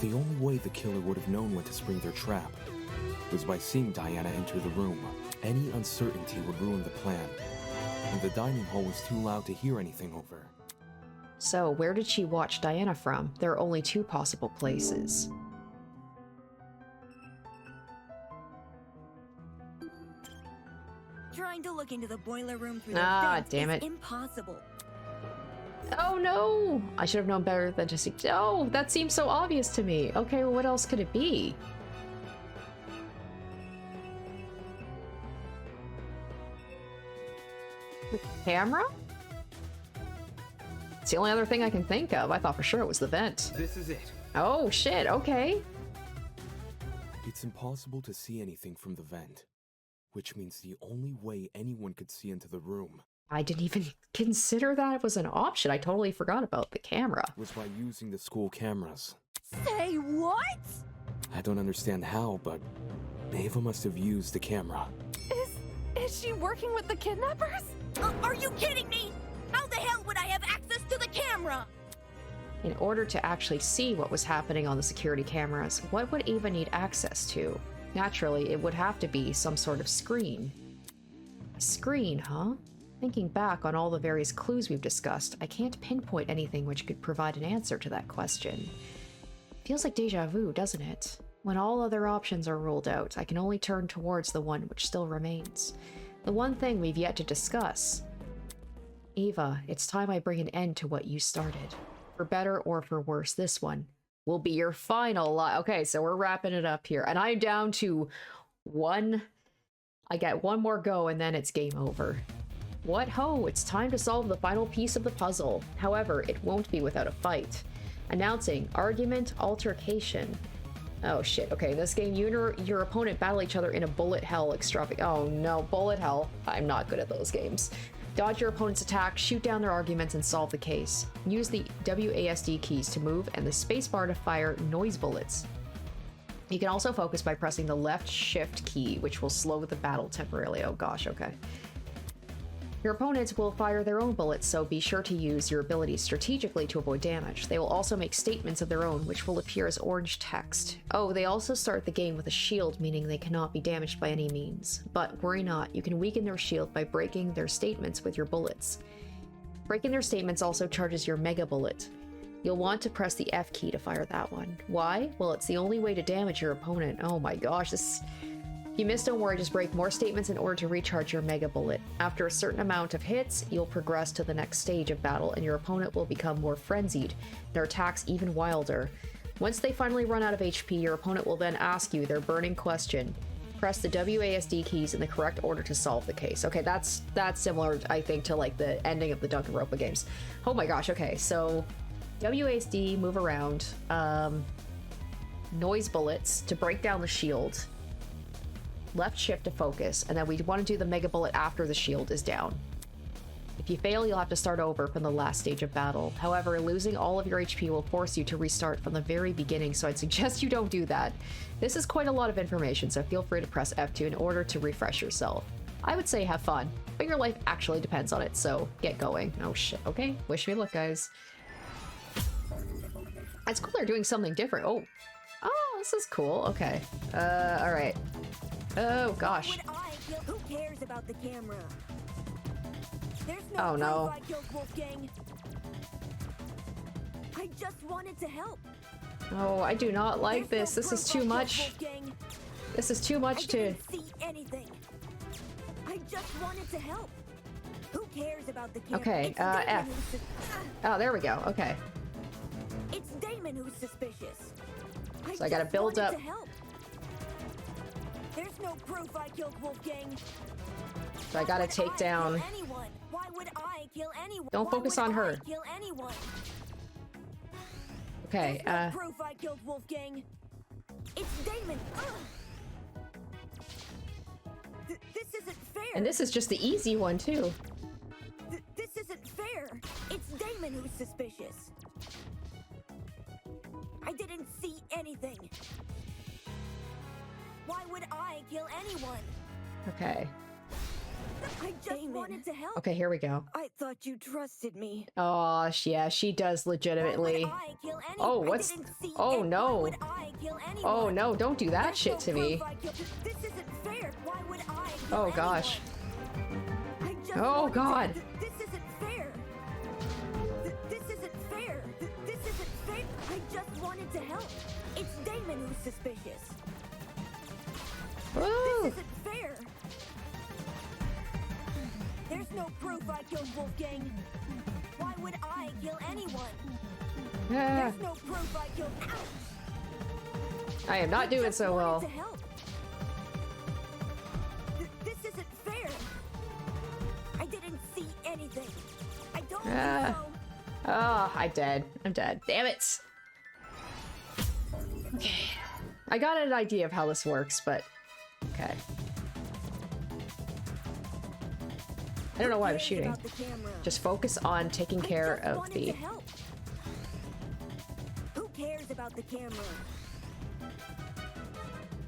The only way the killer would have known when to spring their trap was by seeing Diana enter the room. Any uncertainty would ruin the plan, and the dining hall was too loud to hear anything over. So, where did she watch Diana from? There are only two possible places. Trying to look into the boiler room through the vent damn is it. impossible. Oh no! I should have known better than to see. Oh, that seems so obvious to me. Okay, well, what else could it be? The camera? It's the only other thing I can think of. I thought for sure it was the vent. This is it. Oh shit, okay. It's impossible to see anything from the vent, which means the only way anyone could see into the room I didn't even consider that was an option. I totally forgot about the camera. was by using the school cameras. Say what? I don't understand how, but Ava must have used the camera. Is she working with the kidnappers? Are you kidding me? How the hell would I have access to the camera? In order to actually see what was happening on the security cameras, what would Ava need access to? Naturally, it would have to be some sort of screen. A screen, huh? Thinking back on all the various clues we've discussed, I can't pinpoint anything which could provide an answer to that question. Feels like déjà vu, doesn't it? When all other options are ruled out, I can only turn towards the one which still remains. The one thing we've yet to discuss. Eva, it's time I bring an end to what you started. For better or for worse, this one will be your final okay, so we're wrapping it up here. And I'm down to one. I get one more go and then it's game over. What ho, it's time to solve the final piece of the puzzle. However, it won't be without a fight. Announcing argument altercation. Oh shit, okay, in this game, you and your opponent battle each other in a bullet hell extravaganza. Oh no, bullet hell. I'm not good at those games. Dodge your opponent's attack, shoot down their arguments, and solve the case. Use the WASD keys to move and the spacebar to fire noise bullets. You can also focus by pressing the left shift key, which will slow the battle temporarily. Oh gosh, okay. Your opponents will fire their own bullets, so be sure to use your abilities strategically to avoid damage. They will also make statements of their own, which will appear as orange text. Oh, they also start the game with a shield, meaning they cannot be damaged by any means. But worry not, you can weaken their shield by breaking their statements with your bullets. Breaking their statements also charges your mega bullet. You'll want to press the F key to fire that one. Why? Well, it's the only way to damage your opponent. Oh my gosh, this... If you miss, don't worry, just break more statements in order to recharge your mega bullet. After a certain amount of hits, you'll progress to the next stage of battle, and your opponent will become more frenzied, their attacks even wilder. Once they finally run out of HP, your opponent will then ask you their burning question. Press the WASD keys in the correct order to solve the case. Okay, that's similar, I think, to like the ending of the Danganronpa games. Oh my gosh, okay, so WASD, move around, noise bullets to break down the shield, left shift to focus, and then we want to do the mega bullet after the shield is down. If you fail, you'll have to start over from the last stage of battle. However, losing all of your HP will force you to restart from the very beginning, so I'd suggest you don't do that. This is quite a lot of information, so feel free to press F2 in order to refresh yourself. I would say have fun, but your life actually depends on it, so get going. Oh shit, okay. Wish me luck, guys. It's cool they're doing something different. Oh, this is cool. Okay. Alright. Oh, gosh. Who cares about the camera? There's Oh, no. proof I killed Wolfgang. I just wanted to help. Oh, I do not like this. There's This is no too proof I much. killed Wolfgang. This is too much I to... didn't see anything. I just wanted to help. Who cares about the camera? Okay, It's Damon F. who's Oh, there we go. Okay. It's Damon who's suspicious. So I gotta just build wanted up. to help. There's no proof I killed Wolfgang. So I gotta take down... Anyone? Why would I kill anyone? Don't Why focus would on I her. Kill anyone? Okay, There's no proof I killed Wolfgang. It's Damon. This isn't fair. And this is just the easy one, too. This isn't fair. It's Damon who's suspicious. I didn't see anything. Why would I kill anyone? Okay. I just wanted to help. Okay, here we go. I thought you trusted me. Oh, yeah, she does legitimately. Oh, what's... Oh, no. Oh, no, don't do that shit to me. This isn't fair. Why would I kill Oh, gosh. Oh, Oh, God. This isn't fair. This isn't fair. This isn't fair. I just wanted to help. It's Damon who's suspicious. Woo. This isn't fair. There's no proof I killed Wolfgang. Why would I kill anyone? Ah. There's no proof I killed. Ouch. I am not doing just so wanted well. to help. This isn't fair. I didn't see anything. I told you Ah. so. Oh, I'm dead. I'm dead. Damn it. Okay. I got an idea of how this works, but... Okay. I don't know why I'm shooting. Just focus on taking care of the... Who cares about the camera?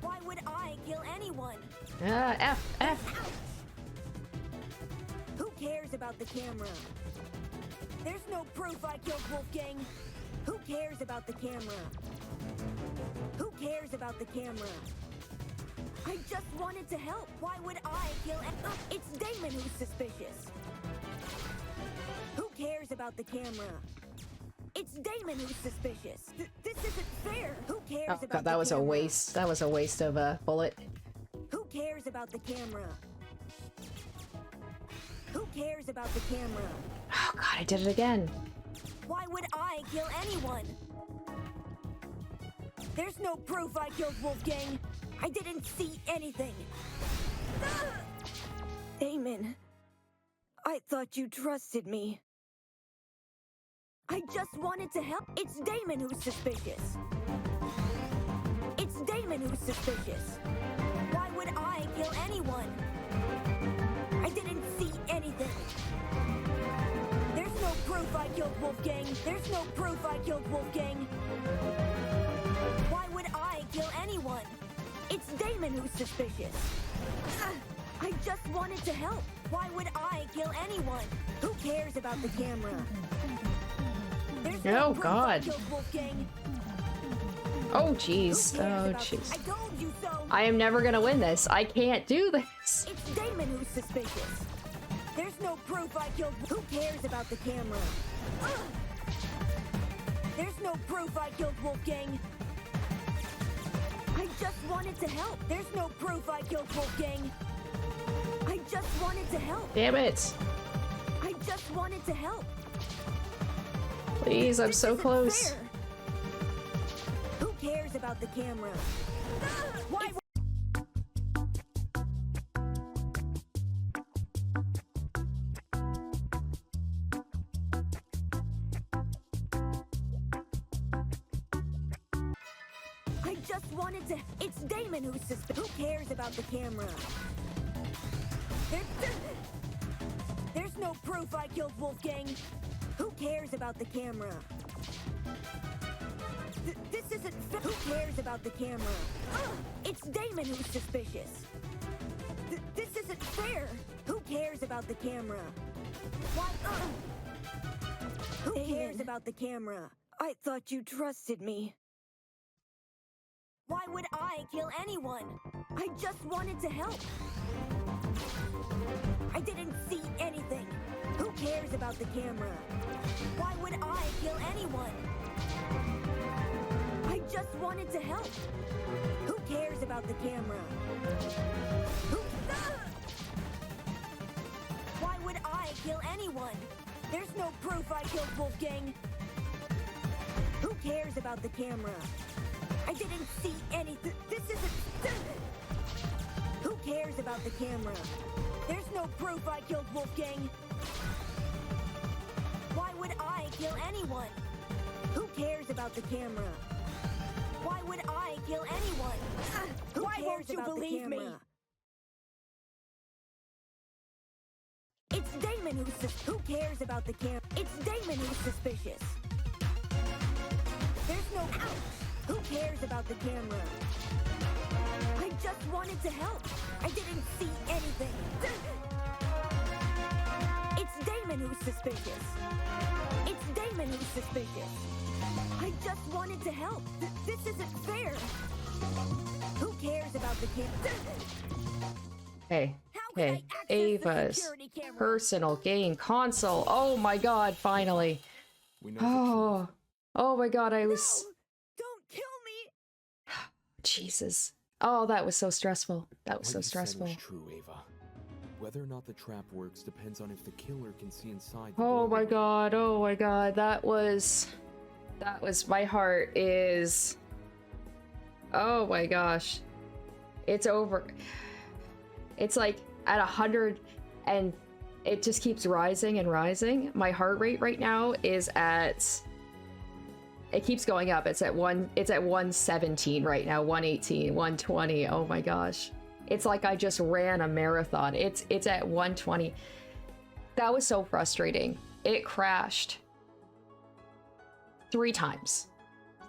Why would I kill anyone? F. Who cares about the camera? There's no proof I killed Wolfgang. Who cares about the camera? Who cares about the camera? I just wanted to help. Why would I kill It's Damon who's suspicious. Who cares about the camera? It's Damon who's suspicious. This isn't fair. Who cares Oh, about God, that the was a camera? waste. That was a waste of a bullet. Who cares about the camera? Who cares about the camera? Oh, God, I did it again. Why would I kill anyone? There's no proof I killed Wolfgang. I didn't see anything. Damon, I thought you trusted me. I just wanted to help. It's Damon who's suspicious. It's Damon who's suspicious. Why would I kill anyone? I didn't see anything. There's no proof I killed Wolfgang. There's no proof I killed Wolfgang. Why would I kill anyone? It's Damon who's suspicious. I just wanted to help. Why would I kill anyone? Who cares about the camera? There's no Oh, proof God. I killed Wolfgang. Oh, jeez. Who cares Oh, about- jeez. I told you so. I am never gonna win this. I can't do this. It's Damon who's suspicious. There's no proof I killed. Who cares about the camera? There's no proof I killed Wolfgang. I just wanted to help. There's no proof I killed Wolfgang. I just wanted to help. Damn it. I just wanted to help. Please, I'm so Isn't close. fair. Who cares about the camera? Why? I just wanted to. It's Damon who's suspicious. Who cares about the camera? There's There's no proof I killed Wolfgang. Who cares about the camera? This isn't Who cares about the camera? It's Damon who's suspicious. This isn't fair. Who cares about the camera? Why? Who cares about the camera? I thought you trusted me. Why would I kill anyone? I just wanted to help. I didn't see anything. Who cares about the camera? Why would I kill anyone? I just wanted to help. Who cares about the camera? Who? Why would I kill anyone? There's no proof I killed Wolfgang. Who cares about the camera? I didn't see anything. This isn't. Who cares about the camera? There's no proof I killed Wolfgang. Why would I kill anyone? Who cares about the camera? Why would I kill anyone? Why won't you believe me? It's Damon who cares about the camera? It's Damon who's suspicious. There's no. Who cares about the camera? I just wanted to help. I didn't see anything. It's Damon who's suspicious. It's Damon who's suspicious. I just wanted to help. This isn't fair. Who cares about the camera? Hey, Ava's personal game console. Oh my god, finally. Oh my god, I was... Don't kill me! Jesus. Oh, that was so stressful. That was so stressful. What you said was true, Ava. Whether or not the trap works depends on if the killer can see inside the Oh building. my god, that was my heart is... Oh my gosh. It's over. It's like at 100 and it just keeps rising and rising. My heart rate right now is at... It keeps going up. It's at 117 right now, 118, 120. Oh my gosh. It's like I just ran a marathon. It's at 120. That was so frustrating. It crashed 3 times.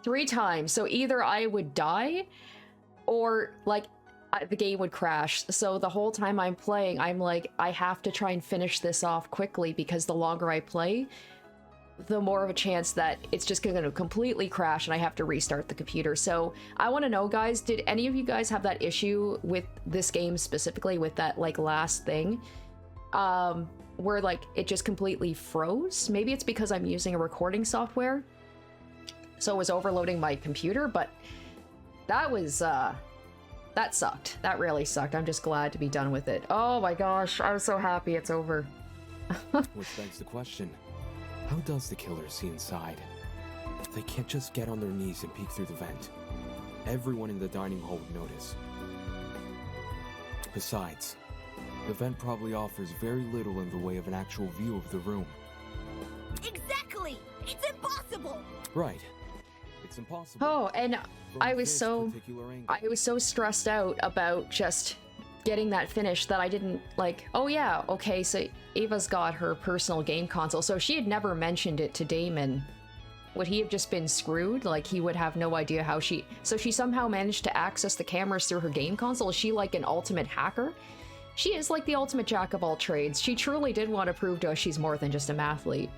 3 times. So either I would die or like the game would crash. So the whole time I'm playing, I'm like, I have to try and finish this off quickly because the longer I play, the more of a chance that it's just going to completely crash and I have to restart the computer. So I want to know, guys, did any of you guys have that issue with this game specifically, with that like last thing where like it just completely froze? Maybe it's because I'm using a recording software, so it was overloading my computer, but that was that sucked. That really sucked. I'm just glad to be done with it. Oh my gosh, I'm so happy it's over. Which begs the question, how does the killer see inside? They can't just get on their knees and peek through the vent. Everyone in the dining hall would notice. Besides, the vent probably offers very little in the way of an actual view of the room. Exactly! It's impossible! Right. It's impossible. Oh, and I was so stressed out about just getting that finished that I didn't like, oh yeah, okay, so Ava's got her personal game console, so if she had never mentioned it to Damon, would he have just been screwed? Like, he would have no idea how she... So she somehow managed to access the cameras through her game console? Is she like an ultimate hacker? She is like the ultimate jack of all trades. She truly did want to prove to us she's more than just a mathlete.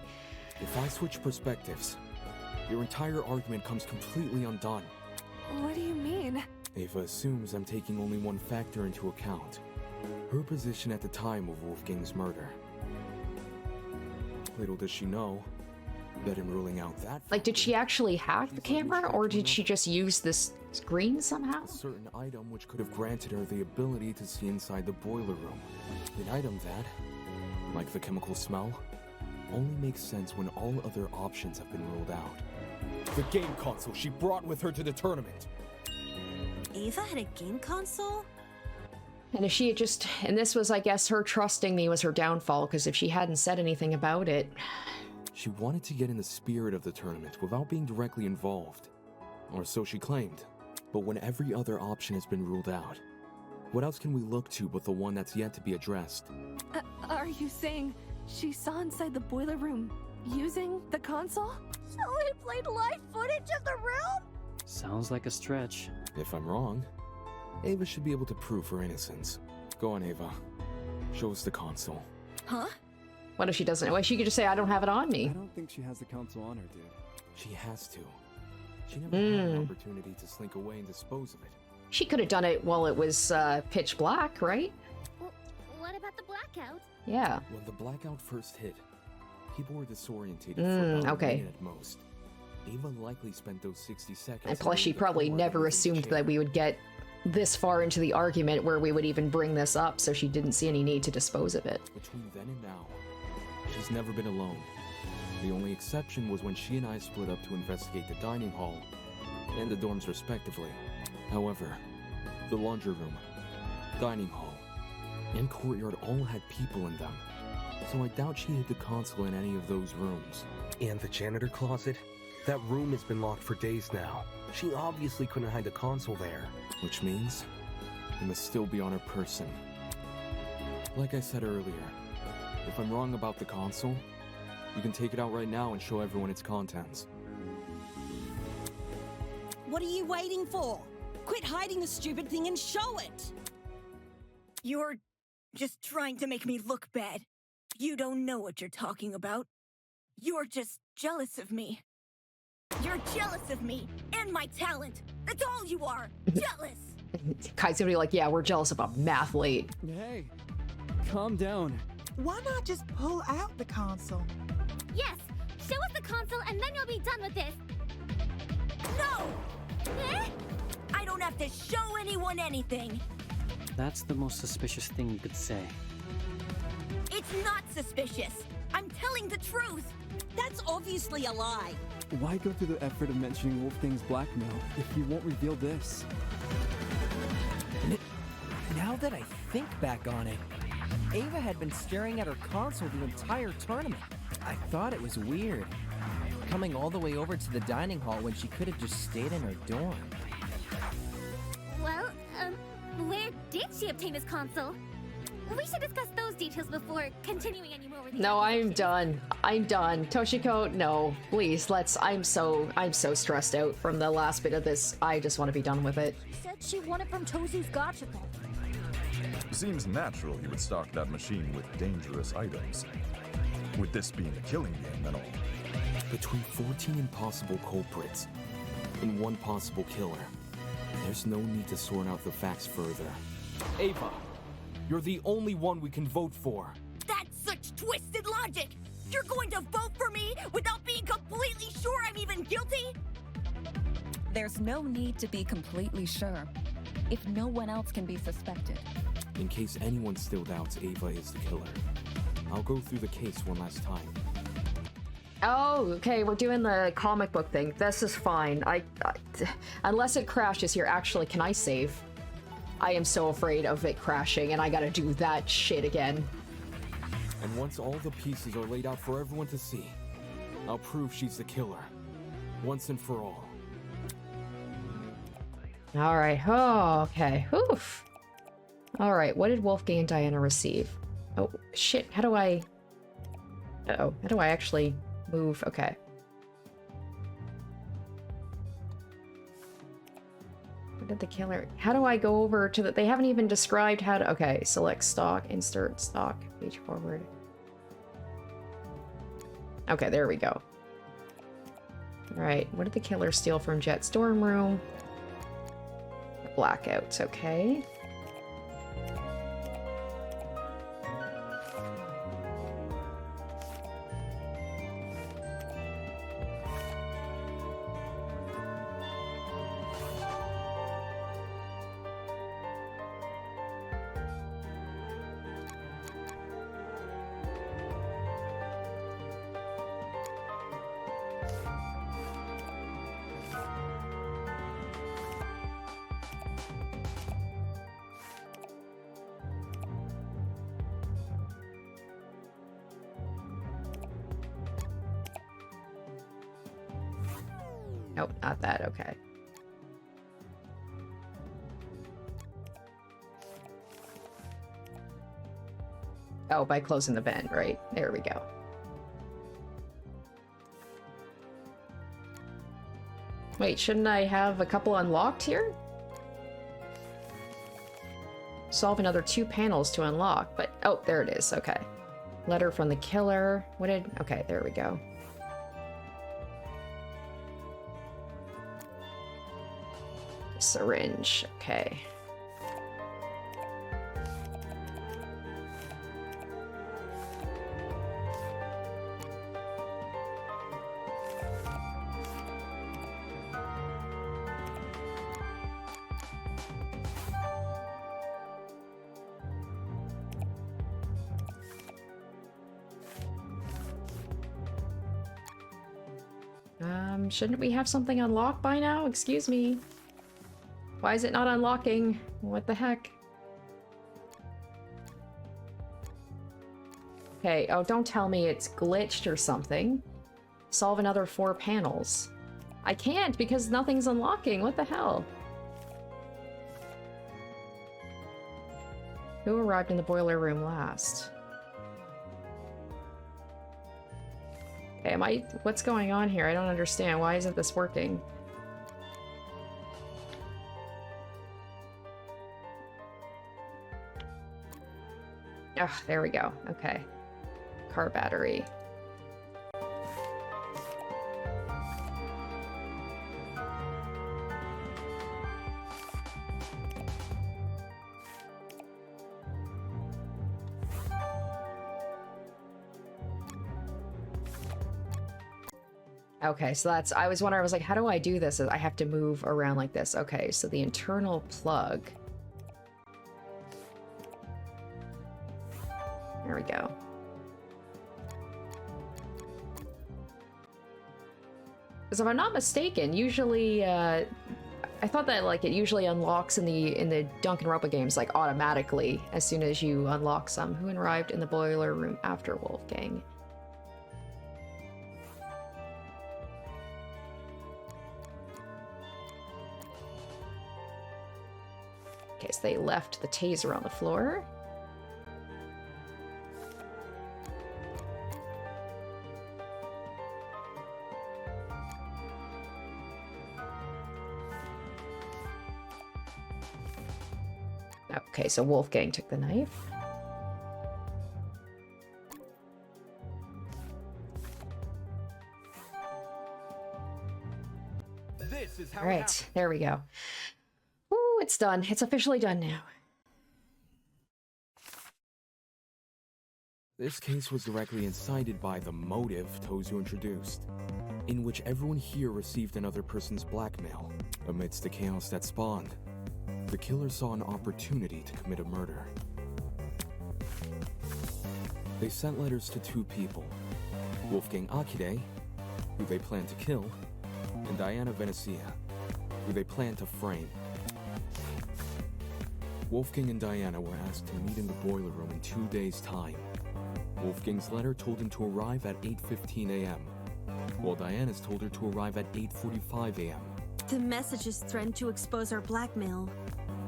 If I switch perspectives, your entire argument comes completely undone. What do you mean? Ava assumes I'm taking only one factor into account. Her position at the time of Wolfgang's murder. Little does she know that in ruling out that... Like, did she actually hack the camera, or did she just use this screen somehow? A certain item which could have granted her the ability to see inside the boiler room. An item that, like the chemical smell, only makes sense when all other options have been ruled out. The game console she brought with her to the tournament. Ava had a game console? And if she had just... And this was, I guess, her trusting me was her downfall, because if she hadn't said anything about it... She wanted to get in the spirit of the tournament without being directly involved. Or so she claimed. But when every other option has been ruled out, what else can we look to but the one that's yet to be addressed? Are you saying she saw inside the boiler room using the console? So he played live footage of the room? Sounds like a stretch. If I'm wrong, Ava should be able to prove her innocence. Go on, Ava. Show us the console. Huh? What if she doesn't? Well, she could just say, I don't have it on me. I don't think she has the console on her, dude. She has to. She never had an opportunity to slink away and dispose of it. She could have done it while it was pitch black, right? Well, what about the blackout? Yeah. When the blackout first hit, people were disorientated for about a minute at most. Ava likely spent those 60 seconds... And plus, she probably never assumed that we would get this far into the argument where we would even bring this up, so she didn't see any need to dispose of it. Between then and now, she's never been alone. The only exception was when she and I split up to investigate the dining hall and the dorms respectively. However, the laundry room, dining hall, and courtyard all had people in them, so I doubt she hid the console in any of those rooms. And the janitor closet? That room has been locked for days now. She obviously couldn't hide the console there. Which means it must still be on her person. Like I said earlier, if I'm wrong about the console, you can take it out right now and show everyone its contents. What are you waiting for? Quit hiding the stupid thing and show it! You're just trying to make me look bad. You don't know what you're talking about. You're just jealous of me. You're jealous of me and my talent. That's all you are. Jealous. Kai's gonna be like, yeah, we're jealous about math late. Hey, calm down. Why not just pull out the console? Yes! Show us the console and then you'll be done with this! No! Eh? I don't have to show anyone anything. That's the most suspicious thing you could say. It's not suspicious. I'm telling the truth. That's obviously a lie. Why go through the effort of mentioning Wolfgang's blackmail if you won't reveal this? Now that I think back on it, Ava had been staring at her console the entire tournament. I thought it was weird, coming all the way over to the dining hall when she could have just stayed in her dorm. Well, where did she obtain this console? We should discuss those details before continuing any more with the No, I'm done. I'm done. Toshiko, no. Please, I'm so stressed out from the last bit of this. I just want to be done with it. She said she won it from Tozu's gotcha thing. Seems natural he would stock that machine with dangerous items. With this being a killing game and all. Between 14 impossible culprits and one possible killer, there's no need to sort out the facts further. Ava, you're the only one we can vote for. That's such twisted logic. You're going to vote for me without being completely sure I'm even guilty? There's no need to be completely sure, if no one else can be suspected. In case anyone still doubts Ava is the killer, I'll go through the case one last time. Oh, okay, we're doing the comic book thing. This is fine. Unless it crashes here. Actually, can I save? I am so afraid of it crashing, and I gotta do that shit again. And once all the pieces are laid out for everyone to see, I'll prove she's the killer. Once and for all. Alright, oh, okay. Oof. Alright, what did Wolfgang and Diana receive? Oh, shit, how do I... Uh-oh, how do I actually move? Okay. What did the killer... How do I go over to the... They haven't even described how to... Okay, select stock, insert stock, page forward. Okay, there we go. Alright, what did the killer steal from Jet's dorm room? Blackouts, okay. Nope, not that, okay. Oh, by closing the vent, right? There we go. Wait, shouldn't I have a couple unlocked here? Solve another 2 panels to unlock, but... Oh, there it is. Okay. Letter from the killer. What did... Okay, there we go. Syringe. Okay. Shouldn't we have something unlocked by now? Excuse me. Why is it not unlocking? What the heck? Okay, oh, don't tell me it's glitched or something. Solve another 4 panels. I can't because nothing's unlocking. What the hell? Who arrived in the boiler room last? Okay, what's going on here? I don't understand. Why isn't this working? Oh, there we go. Okay. Car battery. Okay, so that's... I was wondering, I was like, how do I do this? I have to move around like this. Okay, so the internal plug. There we go. Because if I'm not mistaken, usually, I thought that, like, it usually unlocks in the Danganronpa games, like, automatically as soon as you unlock some. Who arrived in the boiler room after Wolfgang? Okay, so they left the taser on the floor. Okay, so Wolfgang took the knife. All right, there we go. Woo, it's done. It's officially done now. This case was directly incited by the motive Tozu introduced, in which everyone here received another person's blackmail. Amidst the chaos that spawned, the killer saw an opportunity to commit a murder. They sent letters to 2 people, Wolfgang Akide, who they planned to kill, and Diana Venezia, who they planned to frame. Wolfgang and Diana were asked to meet in the boiler room in 2 days' time. Wolfgang's letter told him to arrive at 8:15 a.m., while Diana's told her to arrive at 8:45 a.m. The messages threatened to expose our blackmail,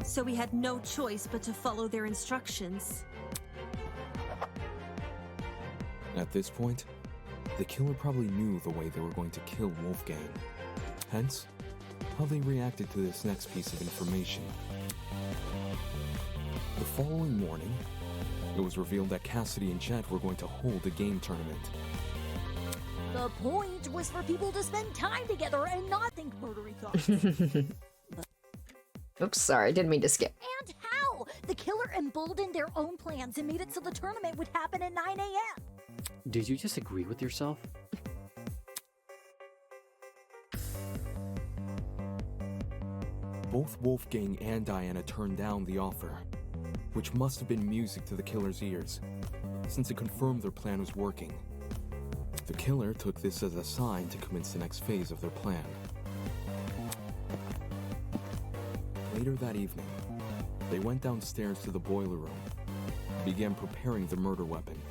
so we had no choice but to follow their instructions. At this point, the killer probably knew the way they were going to kill Wolfgang. Hence, how they reacted to this next piece of information. The following morning, it was revealed that Cassidy and Jet were going to hold a game tournament. The point was for people to spend time together and not think murdery thoughts. Oops, sorry, didn't mean to skip. And how? The killer emboldened their own plans and made it so the tournament would happen at 9 a.m. Did you just agree with yourself? Both Wolfgang and Diana turned down the offer, which must have been music to the killer's ears, since it confirmed their plan was working. The killer took this as a sign to commence the next phase of their plan. Later that evening, they went downstairs to the boiler room and began preparing the murder weapon.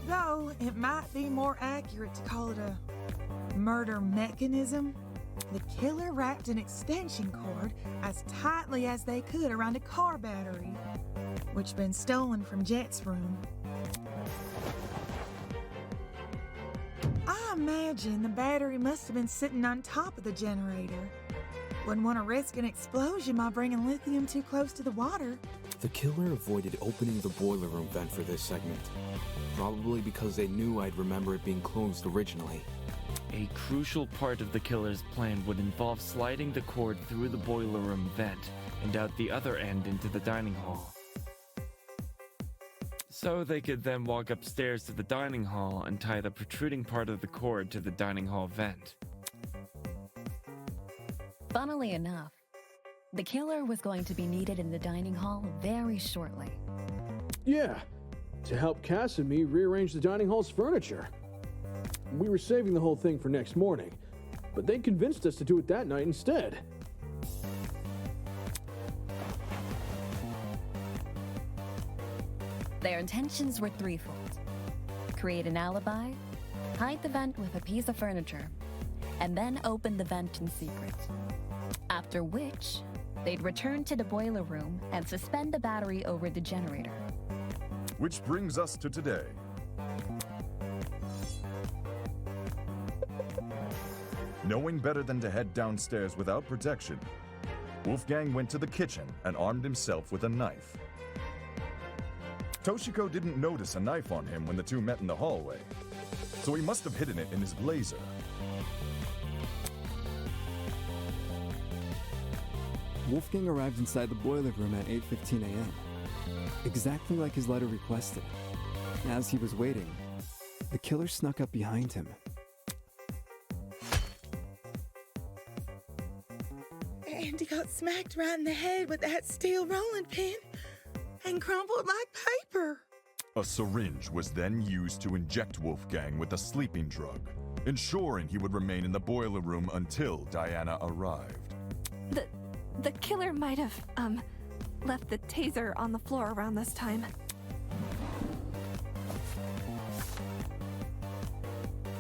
Though it might be more accurate to call it a murder mechanism, the killer wrapped an extension cord as tightly as they could around a car battery. which been stolen from Jet's room. I imagine the battery must have been sitting on top of the generator. Wouldn't want to risk an explosion by bringing lithium too close to the water. The killer avoided opening the boiler room vent for this segment, probably because they knew I'd remember it being closed originally. A crucial part of the killer's plan would involve sliding the cord through the boiler room vent and out the other end into the dining hall. So they could then walk upstairs to the dining hall and tie the protruding part of the cord to the dining hall vent. Funnily enough, the killer was going to be needed in the dining hall very shortly. Yeah, to help Cass and me rearrange the dining hall's furniture. We were saving the whole thing for next morning, but they convinced us to do it that night instead. Their intentions were threefold: create an alibi, hide the vent with a piece of furniture, and then open the vent in secret. After which, they'd return to the boiler room and suspend the battery over the generator. Which brings us to today. Knowing better than to head downstairs without protection, Wolfgang went to the kitchen and armed himself with a knife. Toshiko didn't notice a knife on him when the two met in the hallway, so he must have hidden it in his blazer. Wolfgang arrived inside the boiler room at 8:15 a.m., exactly like his letter requested. As he was waiting, the killer snuck up behind him. And he got smacked right in the head with that steel rolling pin and crumpled like paper. A syringe was then used to inject Wolfgang with a sleeping drug, ensuring he would remain in the boiler room until Diana arrived. The killer might have, left the taser on the floor around this time.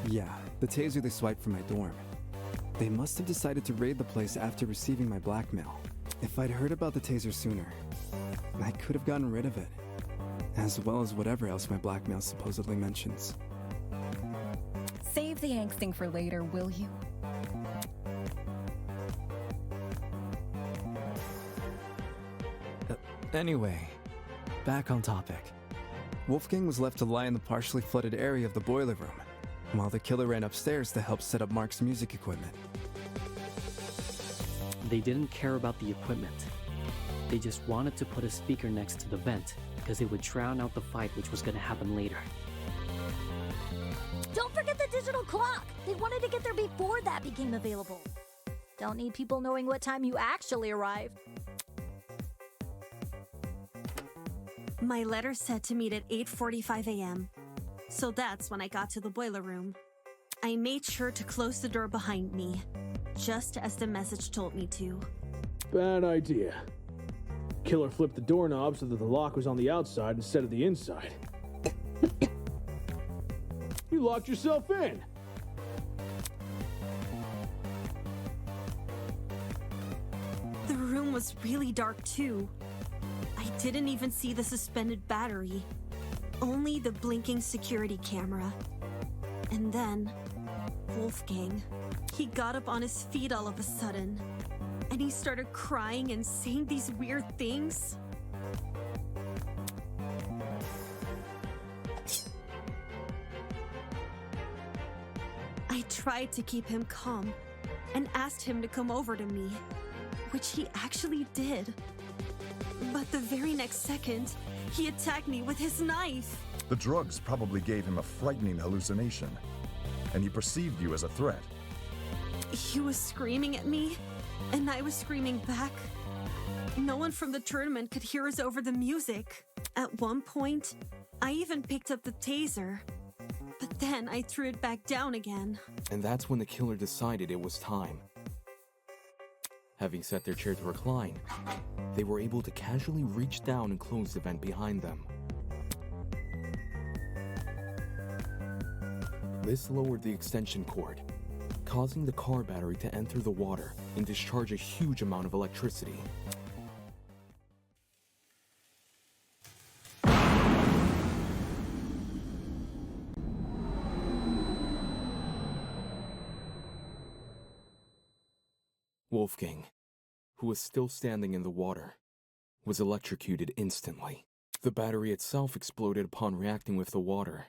Yeah, the taser they swiped from my dorm. They must have decided to raid the place after receiving my blackmail. If I'd heard about the taser sooner, I could have gotten rid of it, as well as whatever else my blackmail supposedly mentions. Save the angsting for later, will you? Anyway, back on topic. Wolfgang was left to lie in the partially flooded area of the boiler room, while the killer ran upstairs to help set up Mark's music equipment. They didn't care about the equipment. They just wanted to put a speaker next to the vent, because it would drown out the fight which was going to happen later. Don't forget the digital clock! They wanted to get there before that became available. Don't need people knowing what time you actually arrived. My letter said to meet at 8:45 a.m., so that's when I got to the boiler room. I made sure to close the door behind me, just as the message told me to. Bad idea. Killer flipped the doorknob so that the lock was on the outside instead of the inside. You locked yourself in! The room was really dark too. I didn't even see the suspended battery, only the blinking security camera. And then, Wolfgang. He got up on his feet all of a sudden, and he started crying and saying these weird things. I tried to keep him calm and asked him to come over to me, which he actually did. But the very next second, he attacked me with his knife. The drugs probably gave him a frightening hallucination, and he perceived you as a threat. He was screaming at me, and I was screaming back. No one from the tournament could hear us over the music. At one point, I even picked up the taser, but then I threw it back down again. And that's when the killer decided it was time. Having set their chair to recline, they were able to casually reach down and close the vent behind them. This lowered the extension cord, causing the car battery to enter the water and discharge a huge amount of electricity. Wolfgang, who was still standing in the water, was electrocuted instantly. The battery itself exploded upon reacting with the water,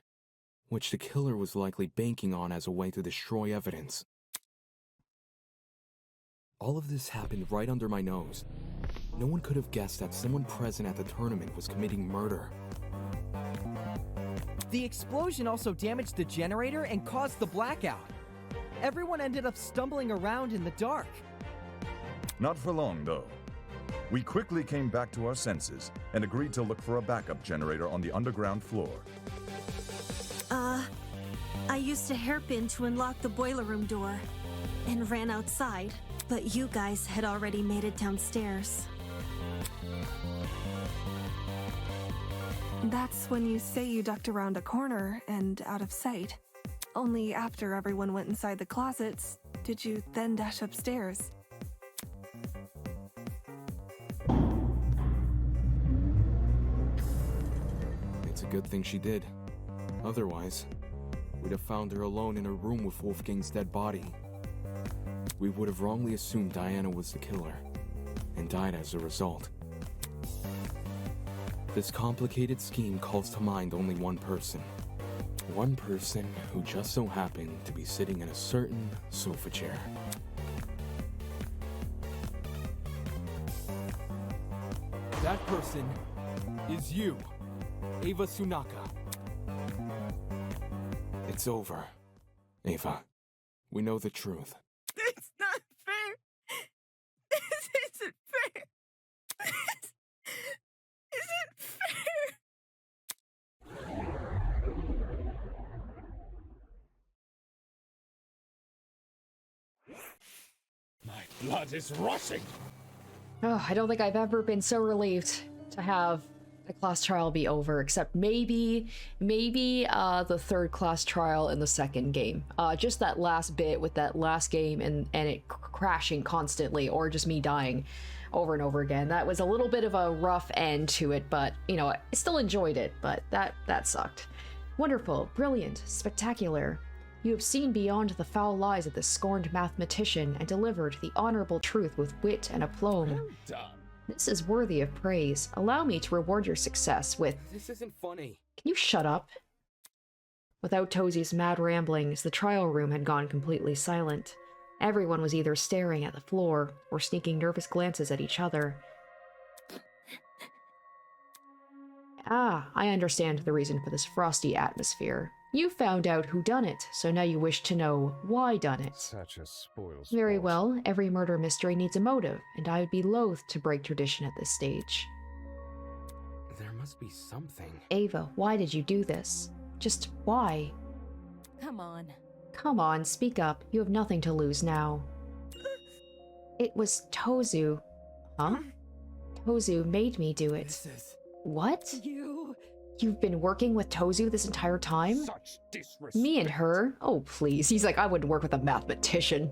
which the killer was likely banking on as a way to destroy evidence. All of this happened right under my nose. No one could have guessed that someone present at the tournament was committing murder. The explosion also damaged the generator and caused the blackout. Everyone ended up stumbling around in the dark. Not for long, though. We quickly came back to our senses and agreed to look for a backup generator on the underground floor. I used a hairpin to unlock the boiler room door and ran outside, but you guys had already made it downstairs. That's when you say you ducked around a corner and out of sight. Only after everyone went inside the closets did you then dash upstairs. It's a good thing she did. Otherwise, we'd have found her alone in a room with Wolfgang's dead body. We would have wrongly assumed Diana was the killer, and died as a result. This complicated scheme calls to mind only one person. One person who just so happened to be sitting in a certain sofa chair. That person is you, Ava Sunaka. It's over, Ava. We know the truth. It's not fair. This isn't fair. This isn't fair. My blood is rushing. Oh, I don't think I've ever been so relieved to have the class trial be over, except maybe the third class trial in the second game. Just that last bit with that last game and it crashing constantly, or just me dying over and over again. That was a little bit of a rough end to it, but you know, I still enjoyed it, but that sucked. Wonderful, brilliant, spectacular. You have seen beyond the foul lies of the scorned mathematician and delivered the honorable truth with wit and aplomb. Well done. This is worthy of praise. Allow me to reward your success with... This isn't funny. Can you shut up? Without Tozie's mad ramblings, the trial room had gone completely silent. Everyone was either staring at the floor or sneaking nervous glances at each other. Ah, I understand the reason for this frosty atmosphere. You found out who done it, so now you wish to know why done it. Such a spoils. Very well, every murder mystery needs a motive, and I would be loath to break tradition at this stage. There must be something. Ava, why did you do this? Just why? Come on. Come on, speak up. You have nothing to lose now. It was Tozu. Huh? Tozu made me do it. What? You've been working with Tozu this entire time? Such disrespect. Me and her? Oh, please. He's like, I wouldn't work with a mathematician.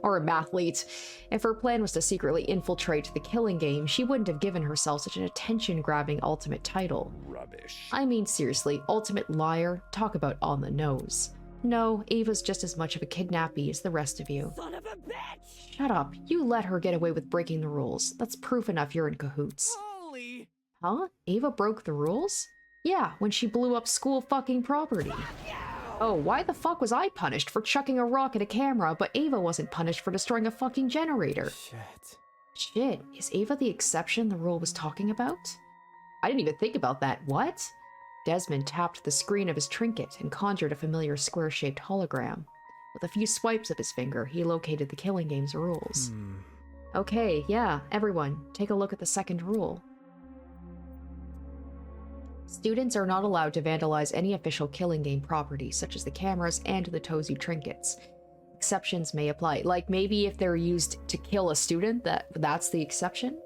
Or a mathlete. If her plan was to secretly infiltrate the killing game, she wouldn't have given herself such an attention-grabbing ultimate title. Rubbish. I mean, seriously, ultimate liar? Talk about on the nose. No, Ava's just as much of a kidnappee as the rest of you. Son of a bitch! Shut up. You let her get away with breaking the rules. That's proof enough you're in cahoots. Holy! Huh? Ava broke the rules? Yeah, when she blew up school fucking property. Oh, why the fuck was I punished for chucking a rock at a camera, but Ava wasn't punished for destroying a fucking generator? Shit, is Ava the exception the rule was talking about? I didn't even think about that. What? Desmond tapped the screen of his trinket and conjured a familiar square-shaped hologram. With a few swipes of his finger, he located the killing game's rules. Okay, yeah, everyone, take a look at the second rule. Students are not allowed to vandalize any official killing game property, such as the cameras and the Tozu trinkets. Exceptions may apply. Like, maybe if they're used to kill a student, that's the exception?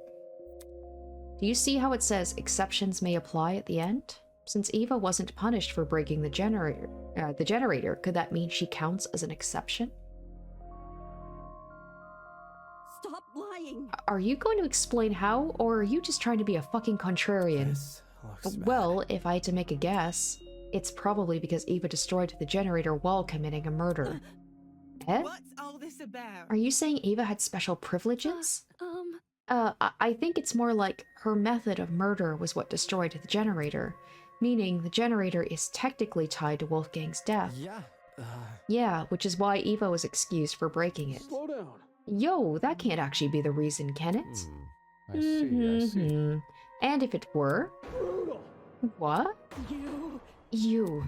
Do you see how it says exceptions may apply at the end? Since Eva wasn't punished for breaking the generator, could that mean she counts as an exception? Stop lying! Are you going to explain how, or are you just trying to be a fucking contrarian? Well, if I had to make a guess, it's probably because Eva destroyed the generator while committing a murder. Eh? What's all this about? Are you saying Ava had special privileges? I think it's more like her method of murder was what destroyed the generator, meaning the generator is technically tied to Wolfgang's death. Yeah. Yeah, which is why Eva was excused for breaking it. Slow down. Yo, that can't actually be the reason, can it? I see. And if it were? Brutal. What? You.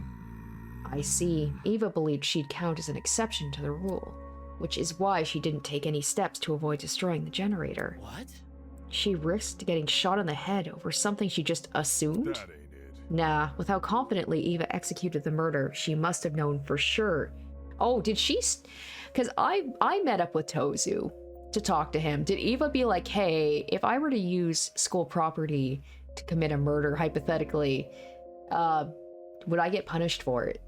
I see. Eva believed she'd count as an exception to the rule, which is why she didn't take any steps to avoid destroying the generator. What? She risked getting shot in the head over something she just assumed? Nah, with how confidently Eva executed the murder, she must have known for sure. Oh, did she? Because I met up with Tozu to talk to him. Did Eva be like, hey, if I were to use school property to commit a murder, hypothetically, would I get punished for it?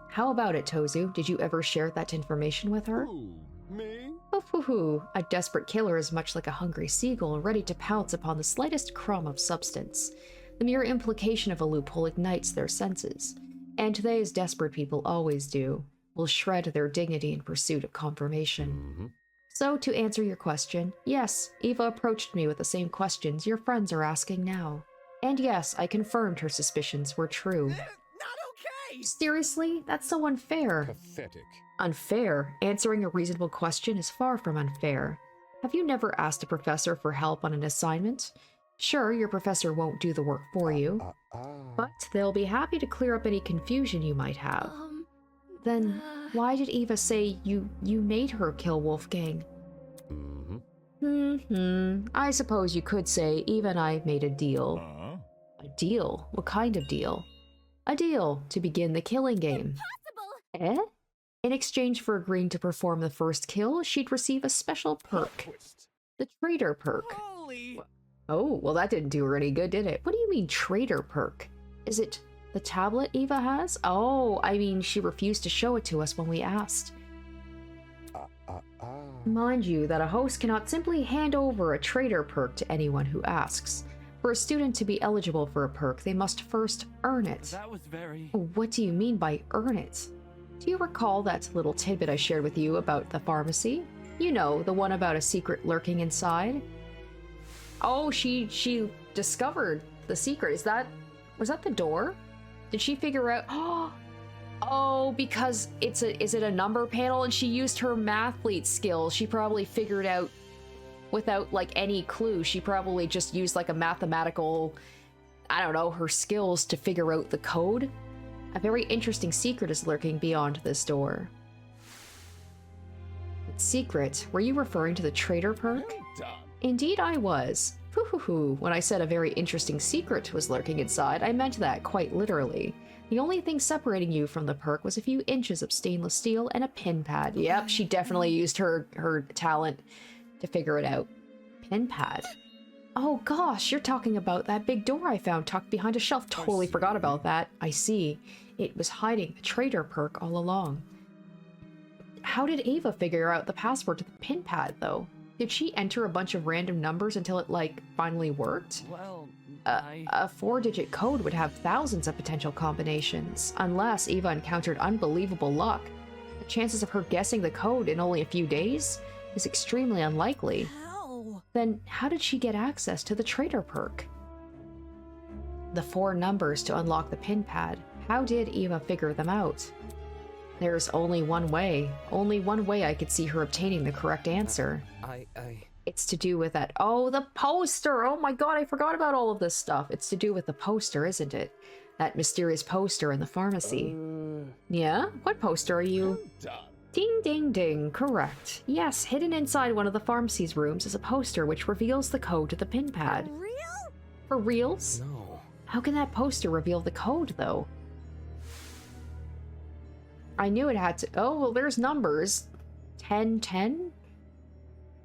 How about it, Tozu? Did you ever share that information with her? Who? Me? Oh, a desperate killer is much like a hungry seagull, ready to pounce upon the slightest crumb of substance. The mere implication of a loophole ignites their senses, and today, as desperate people always do, will shred their dignity in pursuit of confirmation. So, to answer your question, yes, Eva approached me with the same questions your friends are asking now. And yes, I confirmed her suspicions were true. Not okay! Seriously? That's so unfair. Pathetic. Unfair? Answering a reasonable question is far from unfair. Have you never asked a professor for help on an assignment? Sure, your professor won't do the work for you, but they'll be happy to clear up any confusion you might have. Then, why did Eva say you made her kill Wolfgang? I suppose you could say Eva and I made a deal. A deal? What kind of deal? A deal to begin the killing game. Eh? In exchange for agreeing to perform the first kill, she'd receive a special perk. The traitor perk. Holy... Oh, well that didn't do her any good, did it? What do you mean traitor perk? Is it the tablet Eva has? Oh, I mean she refused to show it to us when we asked. Mind you that a host cannot simply hand over a traitor perk to anyone who asks. For a student to be eligible for a perk, they must first earn it. That was very... What do you mean by earn it? Do you recall that little tidbit I shared with you about the pharmacy? You know, the one about a secret lurking inside? Oh, she discovered the secret. Was that the door? Did she figure out? Oh, because is it a number panel and she used her mathlete skills. She probably figured out without like any clue. She probably just used like a mathematical, I don't know, her skills to figure out the code. A very interesting secret is lurking beyond this door. Secret? Were you referring to the traitor perk? Indeed I was. Hoo. When I said a very interesting secret was lurking inside, I meant that quite literally. The only thing separating you from the perk was a few inches of stainless steel and a pin pad. Yep, she definitely used her talent to figure it out. Pin pad? Oh gosh, you're talking about that big door I found tucked behind a shelf. Totally forgot about that. I see. It was hiding the traitor perk all along. How did Ava figure out the password to the pin pad, though? Did she enter a bunch of random numbers until it, like, finally worked? Well, A 4-digit code would have thousands of potential combinations, unless Eva encountered unbelievable luck. The chances of her guessing the code in only a few days is extremely unlikely. How? Then how did she get access to the traitor perk? The 4 numbers to unlock the pin pad. How did Eva figure them out? There's only one way. Only one way I could see her obtaining the correct answer. It's to do with that. Oh, the poster! Oh my god, I forgot about all of this stuff. It's to do with the poster, isn't it? That mysterious poster in the pharmacy. Yeah? What poster are you? Ding ding ding, correct. Yes, hidden inside one of the pharmacy's rooms is a poster which reveals the code to the pin pad. For real? For reals? No. How can that poster reveal the code, though? I knew it had to... Oh, well, there's numbers. 10, 10?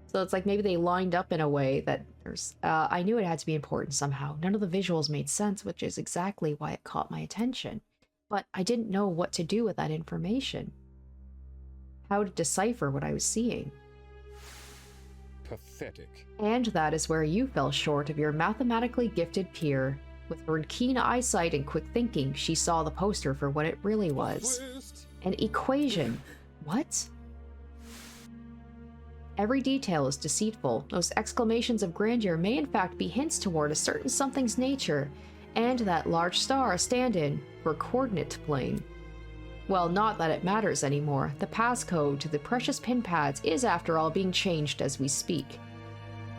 So it's like maybe they lined up in a way that there's... I knew it had to be important somehow. None of the visuals made sense, which is exactly why it caught my attention. But I didn't know what to do with that information. How to decipher what I was seeing. Pathetic. And that is where you fell short of your mathematically gifted peer. With her keen eyesight and quick thinking, she saw the poster for what it really was. An equation. What? Every detail is deceitful. Those exclamations of grandeur may in fact be hints toward a certain something's nature, and that large star a stand-in for coordinate plane. Well, not that it matters anymore. The passcode to the precious pin pads is, after all, being changed as we speak.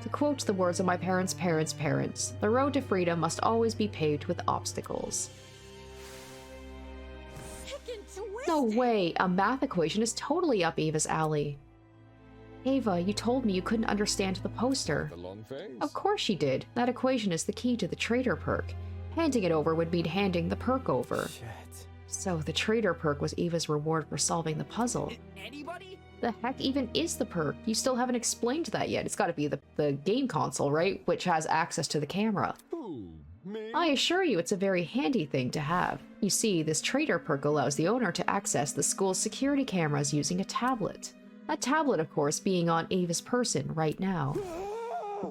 To quote the words of my parents' parents' parents, the road to freedom must always be paved with obstacles. No way! A math equation is totally up Ava's alley. Ava, you told me you couldn't understand the poster. The long face? Of course she did. That equation is the key to the traitor perk. Handing it over would mean handing the perk over. Shit. So the traitor perk was Ava's reward for solving the puzzle. Anybody? The heck even is the perk? You still haven't explained that yet. It's gotta be the game console, right? Which has access to the camera. Who? Me? I assure you it's a very handy thing to have. You see, this traitor perk allows the owner to access the school's security cameras using a tablet. That tablet, of course, being on Ava's person right now.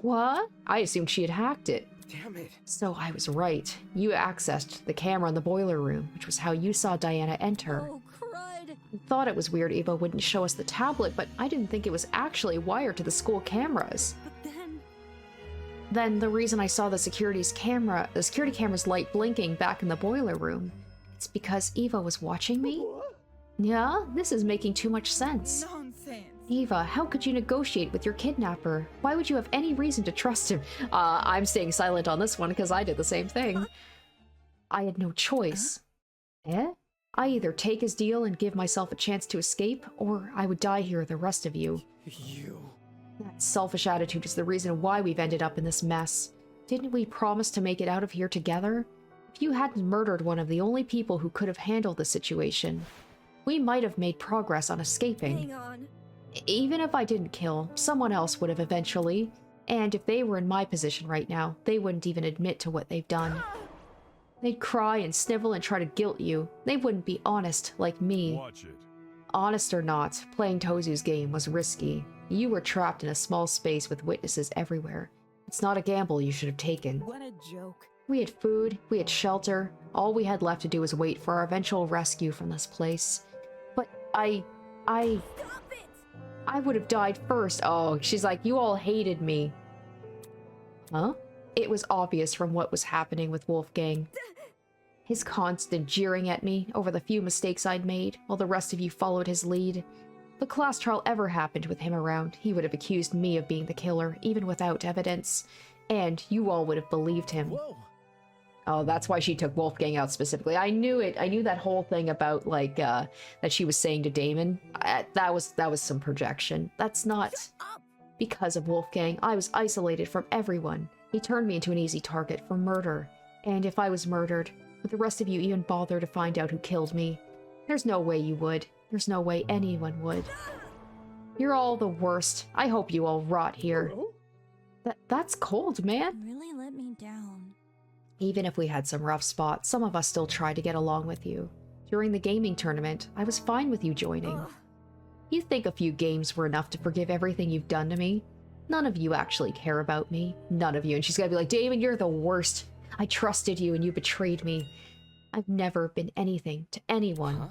What? I assumed she had hacked it. Damn it. So I was right. You accessed the camera in the boiler room, which was how you saw Diana enter. Oh, crud. I thought it was weird Ava wouldn't show us the tablet, but I didn't think it was actually wired to the school cameras. But Then the reason I saw the security camera's light blinking back in the boiler room, it's because Ava was watching me? Yeah, this is making too much sense. Nonsense. Eva, how could you negotiate with your kidnapper? Why would you have any reason to trust him? I'm staying silent on this one because I did the same thing. I had no choice. Eh? I either take his deal and give myself a chance to escape, or I would die here with the rest of you. You. That selfish attitude is the reason why we've ended up in this mess. Didn't we promise to make it out of here together? If you hadn't murdered one of the only people who could have handled the situation, we might have made progress on escaping. Hang on. Even if I didn't kill, someone else would have eventually. And if they were in my position right now, they wouldn't even admit to what they've done. They'd cry and snivel and try to guilt you. They wouldn't be honest like me. Watch it. Honest or not, playing Tozu's game was risky. You were trapped in a small space with witnesses everywhere. It's not a gamble you should have taken. What a joke. We had food, we had shelter. All we had left to do was wait for our eventual rescue from this place. But I would have died first. Oh, she's like, you all hated me. Huh? It was obvious from what was happening with Wolfgang. His constant jeering at me over the few mistakes I'd made, while the rest of you followed his lead. If the class trial ever happened with him around, he would have accused me of being the killer, even without evidence. And you all would have believed him. Whoa. Oh, that's why she took Wolfgang out specifically. I knew it. I knew that whole thing about, like, that she was saying to Damon. That was some projection. That's not because of Wolfgang. I was isolated from everyone. He turned me into an easy target for murder. And if I was murdered, would the rest of you even bother to find out who killed me? There's no way you would. There's no way anyone would. You're all the worst. I hope you all rot here. That's cold, man. Really let me down. Even if we had some rough spots, some of us still tried to get along with you. During the gaming tournament, I was fine with you joining. You think a few games were enough to forgive everything you've done to me? None of you actually care about me. None of you. And she's gonna be like, Damon, you're the worst. I trusted you and you betrayed me. I've never been anything to anyone. Huh?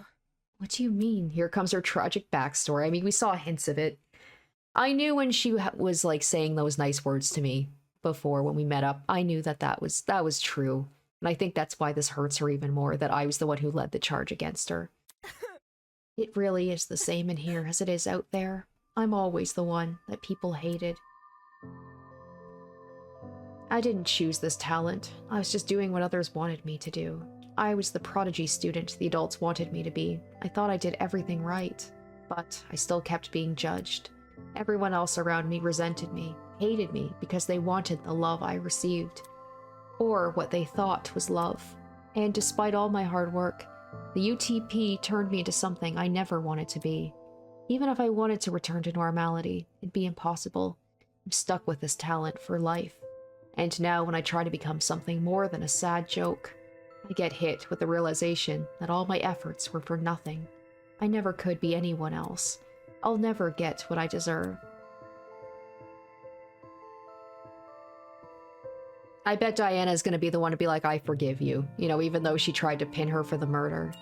What do you mean? Here comes her tragic backstory. I mean, we saw hints of it. I knew when she was like saying those nice words to me before when we met up. I knew that was true. And I think that's why this hurts her even more, that I was the one who led the charge against her. It really is the same in here as it is out there. I'm always the one that people hated. I didn't choose this talent. I was just doing what others wanted me to do. I was the prodigy student the adults wanted me to be. I thought I did everything right, but I still kept being judged. Everyone else around me resented me, hated me because they wanted the love I received, or what they thought was love. And despite all my hard work, the UTP turned me into something I never wanted to be. Even if I wanted to return to normality, it'd be impossible. I'm stuck with this talent for life. And now when I try to become something more than a sad joke, I get hit with the realization that all my efforts were for nothing. I never could be anyone else. I'll never get what I deserve. I bet Diana's gonna be the one to be like, I forgive you, you know, even though she tried to pin her for the murder.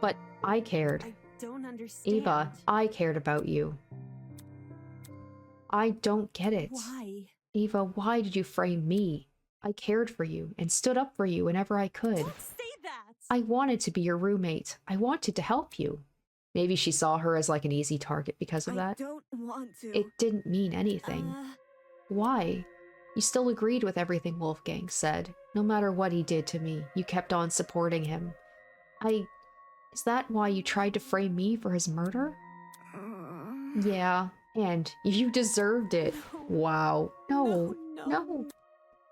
But I cared. don't understand. Eva, I cared about you. I don't get it. Why? Eva, why did you frame me? I cared for you and stood up for you whenever I could. Don't say that! I wanted to be your roommate. I wanted to help you. Maybe she saw her as like an easy target because of that. I don't want to. It didn't mean anything. Why? You still agreed with everything Wolfgang said. No matter what he did to me, you kept on supporting him. Is that why you tried to frame me for his murder? Yeah, and you deserved it. Wow. No.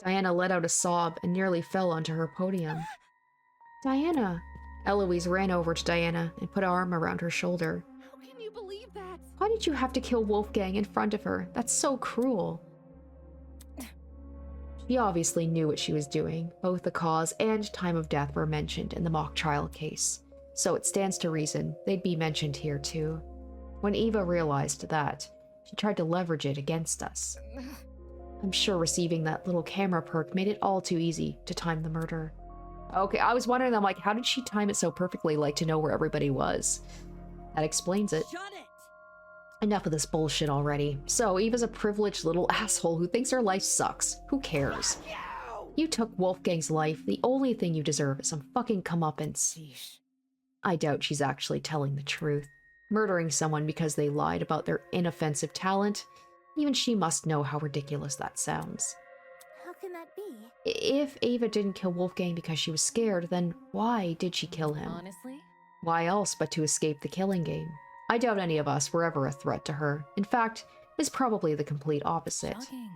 Diana let out a sob and nearly fell onto her podium. Diana. Eloise ran over to Diana and put an arm around her shoulder. How can you believe that? Why did you have to kill Wolfgang in front of her? That's so cruel. She obviously knew what she was doing. Both the cause and time of death were mentioned in the mock trial case, so it stands to reason they'd be mentioned here too. When Eva realized that, she tried to leverage it against us. I'm sure receiving that little camera perk made it all too easy to time the murder. Okay, I was wondering, I'm like, how did she time it so perfectly, like, to know where everybody was? That explains it. Shut it! Enough of this bullshit already. So, Eva's a privileged little asshole who thinks her life sucks. Who cares? You took Wolfgang's life. The only thing you deserve is some fucking comeuppance. I doubt she's actually telling the truth. Murdering someone because they lied about their inoffensive talent. Even she must know how ridiculous that sounds. How can that be? If Eva didn't kill Wolfgang because she was scared, then why did she kill him? Honestly? Why else but to escape the killing game? I doubt any of us were ever a threat to her. In fact, it was probably the complete opposite. Shocking.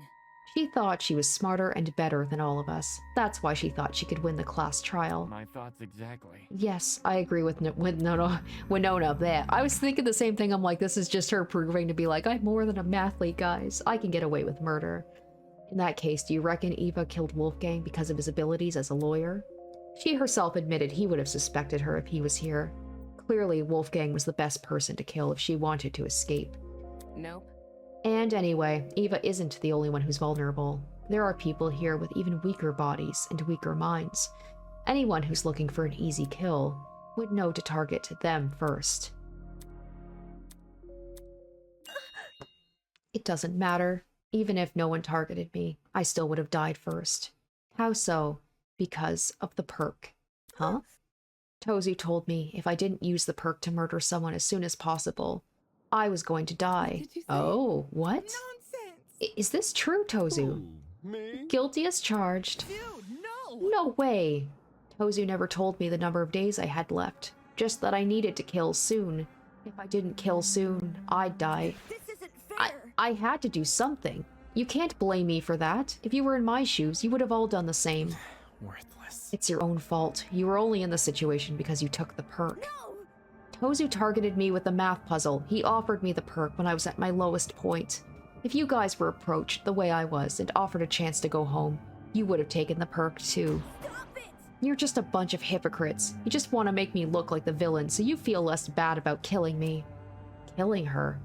She thought she was smarter and better than all of us. That's why she thought she could win the class trial. My thoughts exactly. Yes, I agree with Winona there. I was thinking the same thing. I'm like, this is just her proving to be like, I'm more than a mathlete, guys. I can get away with murder. In that case, do you reckon Eva killed Wolfgang because of his abilities as a lawyer? She herself admitted he would have suspected her if he was here. Clearly, Wolfgang was the best person to kill if she wanted to escape. Nope. And anyway, Eva isn't the only one who's vulnerable. There are people here with even weaker bodies and weaker minds. Anyone who's looking for an easy kill would know to target them first. It doesn't matter. Even if no one targeted me, I still would have died first. How so? Because of the perk. Huh? Tozu told me if I didn't use the perk to murder someone as soon as possible, I was going to die. Oh, what? Nonsense! Is this true, Tozu? Me? Guilty as charged. Dude, no! No way! Tozu never told me the number of days I had left, just that I needed to kill soon. If I didn't kill soon, I'd die. This isn't fair. I had to do something. You can't blame me for that. If you were in my shoes, you would have all done the same. Worthless. It's your own fault. You were only in the situation because you took the perk. No! Tozu targeted me with the math puzzle. He offered me the perk when I was at my lowest point. If you guys were approached the way I was and offered a chance to go home, you would have taken the perk too. Stop it! You're just a bunch of hypocrites. You just want to make me look like the villain so you feel less bad about killing me. Killing her.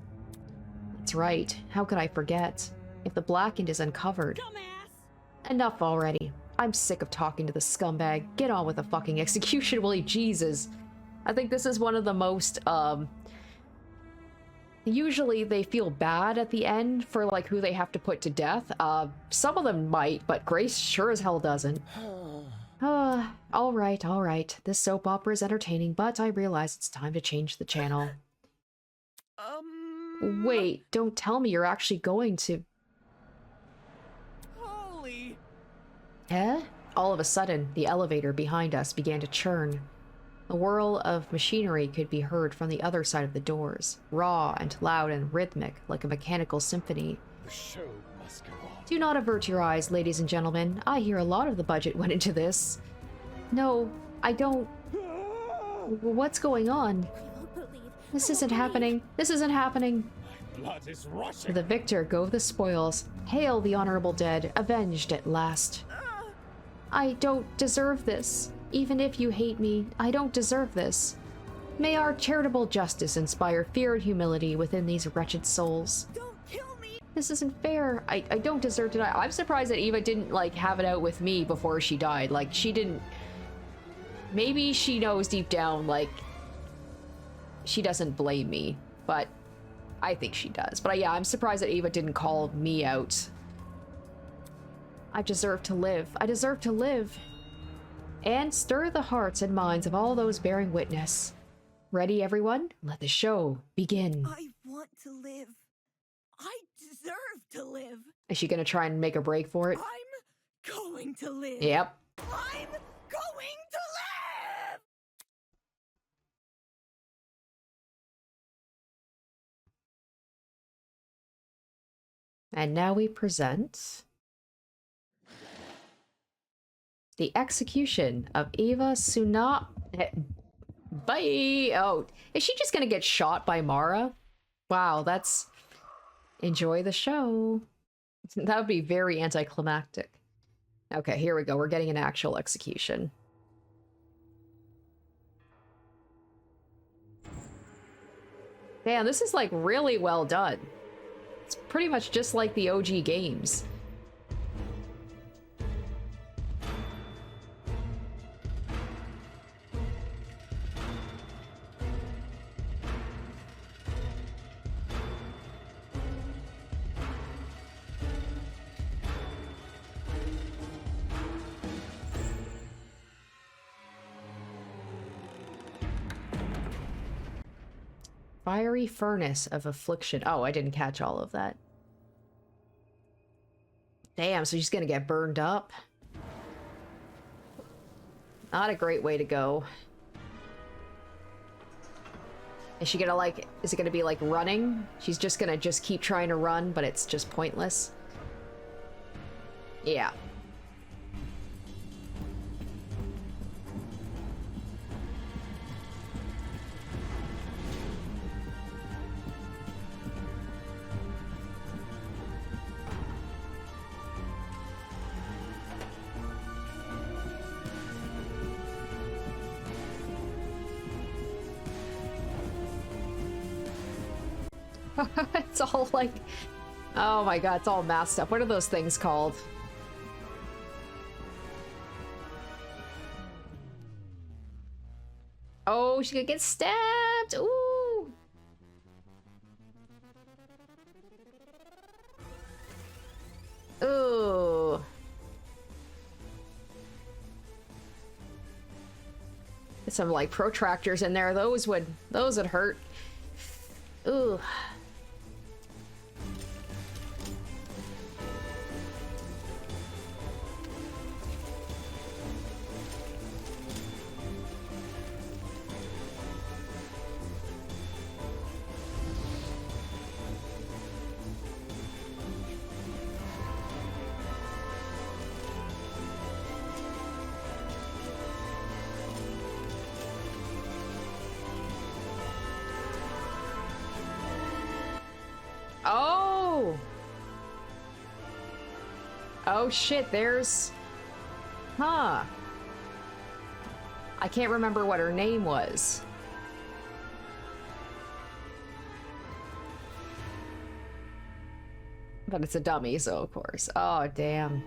That's right. How could I forget? If the blackened is uncovered. Dumbass! Enough already. I'm sick of talking to the scumbag. Get on with the fucking execution, will you? Jesus. I think this is one of the most, usually they feel bad at the end for, like, who they have to put to death. Some of them might, but Grace sure as hell doesn't. Alright. This soap opera is entertaining, but I realize it's time to change the channel. Wait, don't tell me you're actually going to... Holy... Eh? All of a sudden, the elevator behind us began to churn. A whirl of machinery could be heard from the other side of the doors, raw and loud and rhythmic, like a mechanical symphony. The show must go on. Do not avert your eyes, ladies and gentlemen. I hear a lot of the budget went into this. No, I don't... What's going on? This isn't happening. This isn't happening. Blood is To rushing. the victor go the spoils. Hail the honorable dead, avenged at last. I don't deserve this. Even if you hate me, I don't deserve this. May our charitable justice inspire fear and humility within these wretched souls. Don't kill me! This isn't fair. I don't deserve to die. I'm surprised that Eva didn't, like, have it out with me before she died. Like, she didn't... Maybe she knows deep down, like... she doesn't blame me, but I think she does. But yeah, I'm surprised that Ava didn't call me out. I deserve to live. I deserve to live. And stir the hearts and minds of all those bearing witness. Ready, everyone? Let the show begin. I want to live. I deserve to live. Is she gonna try and make a break for it? I'm going to live. Yep. I'm going to live! And now we present the execution of Eva Suna. Bye! Oh, is she just gonna get shot by Mara? Wow, that's... Enjoy the show. That would be very anticlimactic. Okay, here we go. We're getting an actual execution. Damn, this is like really well done. It's pretty much just like the OG games. Fiery furnace of affliction. Oh, I didn't catch all of that. Damn, so she's gonna get burned up. Not a great way to go. Is she gonna like, is it gonna be like running? She's just gonna keep trying to run, but it's just pointless. Yeah. It's all like, oh my god, it's all masked up. What are those things called? Oh, she's gonna get stabbed. Ooh. Ooh. Get some like protractors in there. Those would hurt. Ooh. Oh! Oh shit, there's... Huh. I can't remember what her name was. But it's a dummy, so of course. Oh, damn.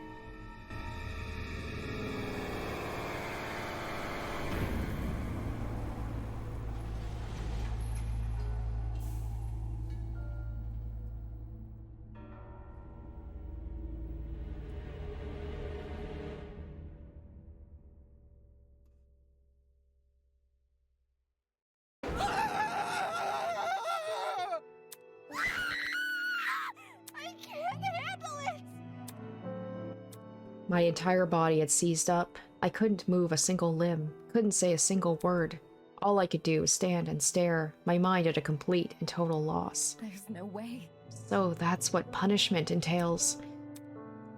My entire body had seized up. I couldn't move a single limb, couldn't say a single word. All I could do was stand and stare, my mind at a complete and total loss. There's no way. So that's what punishment entails.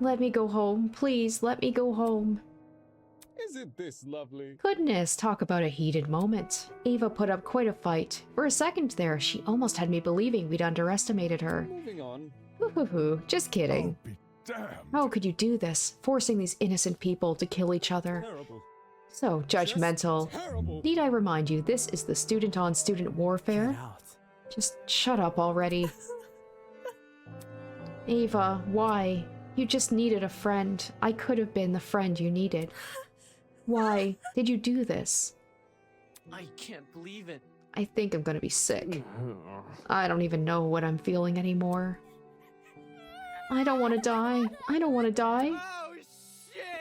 Let me go home, please, let me go home. Isn't this lovely? Goodness, talk about a heated moment. Ava put up quite a fight. For a second there, she almost had me believing we'd underestimated her. Moving on. Hoo-hoo-hoo, just kidding. Damn. How could you do this, forcing these innocent people to kill each other? Terrible. So judgmental. Terrible. Need I remind you, this is the student-on-student warfare? Get out. Just shut up already. Ava, why? You just needed a friend. I could have been the friend you needed. Why did you do this? I can't believe it. I think I'm gonna be sick. I don't even know what I'm feeling anymore. I don't want to die. I don't want to die.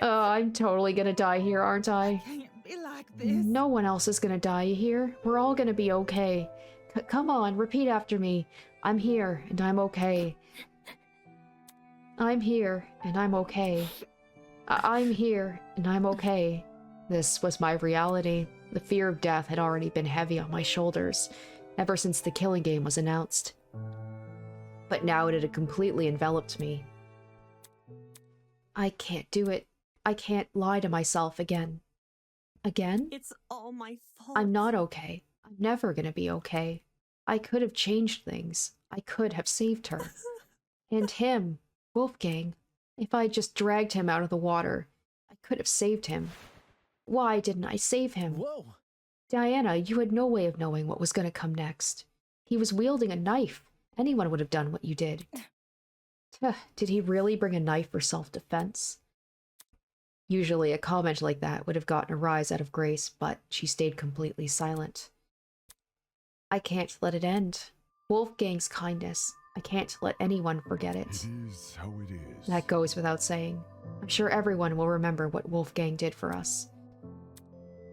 I'm totally gonna die here, aren't I? Can't be like this. No one else is gonna die, you hear? We're all gonna be okay. Come on, repeat after me. I'm here, and I'm okay. I'm here, and I'm okay. I'm here, and I'm okay. This was my reality. The fear of death had already been heavy on my shoulders, ever since the killing game was announced. But now it had completely enveloped me. I can't do it. I can't lie to myself again. Again? It's all my fault. I'm not okay. I'm never gonna be okay. I could have changed things. I could have saved her. And him, Wolfgang. If I just dragged him out of the water, I could have saved him. Why didn't I save him? Whoa! Diana, you had no way of knowing what was gonna come next. He was wielding a knife. Anyone would have done what you did. Did he really bring a knife for self-defense? Usually a comment like that would have gotten a rise out of Grace, but she stayed completely silent. I can't let it end. Wolfgang's kindness. I can't let anyone forget it. It is how it is. That goes without saying. I'm sure everyone will remember what Wolfgang did for us.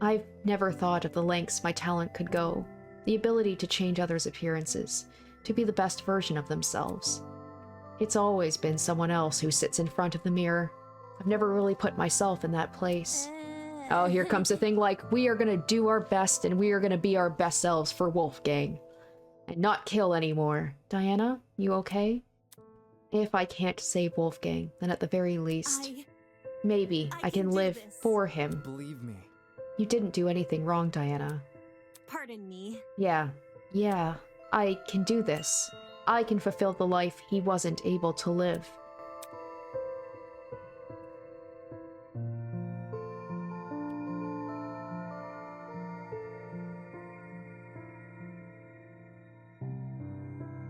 I've never thought of the lengths my talent could go. The ability to change others' appearances, to be the best version of themselves. It's always been someone else who sits in front of the mirror. I've never really put myself in that place. Oh, here comes a thing like, we are gonna do our best and we are gonna be our best selves for Wolfgang. And not kill anymore. Diana, you okay? If I can't save Wolfgang, then at the very least, maybe I can live for him. Believe me. You didn't do anything wrong, Diana. Pardon me. Yeah, I can do this. I can fulfill the life he wasn't able to live.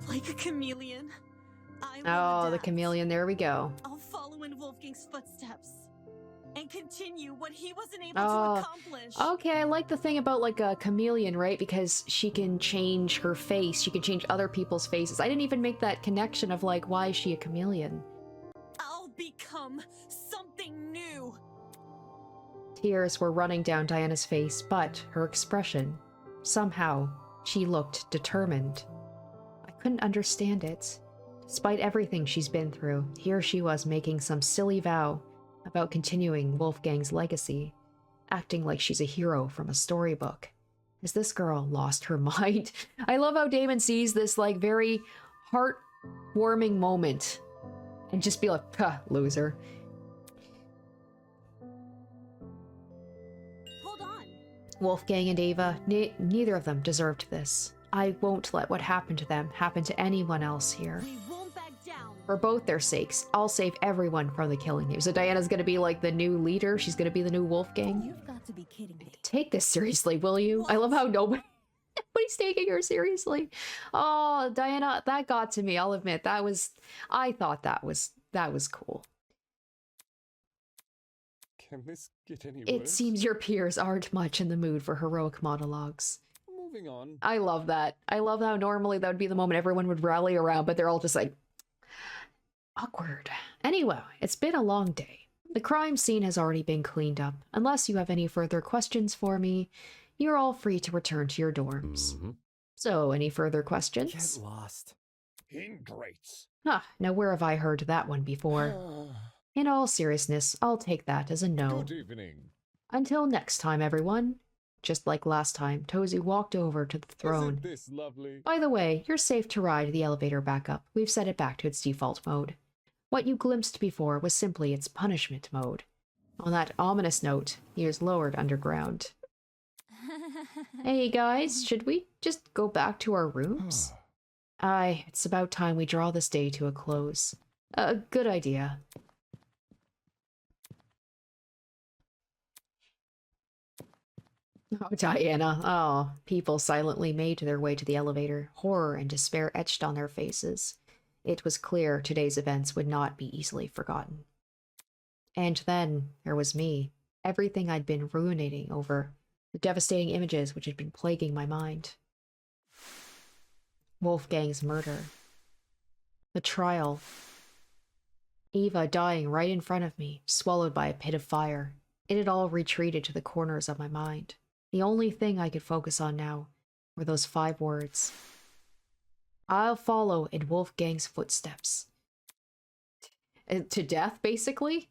Like a chameleon. Oh, the chameleon, there we go. I'll follow in Wolfgang's footsteps and continue what he wasn't able to accomplish. Okay, I like the thing about like a chameleon, right? Because she can change her face. She can change other people's faces. I didn't even make that connection of like, why is she a chameleon? I'll become something new. Tears were running down Diana's face, but her expression, somehow, she looked determined. I couldn't understand it. Despite everything she's been through, here she was making some silly vow about continuing Wolfgang's legacy, acting like she's a hero from a storybook. Has this girl lost her mind? I love how Damon sees this like very heartwarming moment and just be like, "Huh, loser." Hold on. Wolfgang and Ava, neither of them deserved this. I won't let what happened to them happen to anyone else here. We won't back down. For both their sakes, I'll save everyone from the killing game. So Diana's gonna be like the new leader. She's gonna be the new Wolfgang. You've got to be kidding me. Take this seriously, will you? I love how nobody's taking her seriously. Oh, Diana, that got to me. I'll admit I thought that was cool. Can this get any worse? It seems your peers aren't much in the mood for heroic monologues. Moving on. I love that. I love how normally that would be the moment everyone would rally around, but they're all just like, awkward. Anyway, it's been a long day. The crime scene has already been cleaned up. Unless you have any further questions for me, you're all free to return to your dorms. So, any further questions? Get lost. Ingrates. Now where have I heard that one before? In all seriousness, I'll take that as a no. Good evening. Until next time, everyone. Just like last time, Tozy walked over to the throne. Isn't this lovely? By the way, you're safe to ride the elevator back up. We've set it back to its default mode. What you glimpsed before was simply its punishment mode. On that ominous note, he is lowered underground. Hey guys, should we just go back to our rooms? Aye, it's about time we draw this day to a close. Good idea. Oh, Diana. Oh, people silently made their way to the elevator, horror and despair etched on their faces. It was clear today's events would not be easily forgotten. And then there was me, everything I'd been ruminating over, the devastating images which had been plaguing my mind. Wolfgang's murder. The trial. Eva dying right in front of me, swallowed by a pit of fire. It had all retreated to the corners of my mind. The only thing I could focus on now were those 5 words. I'll follow in Wolfgang's footsteps. To death, basically?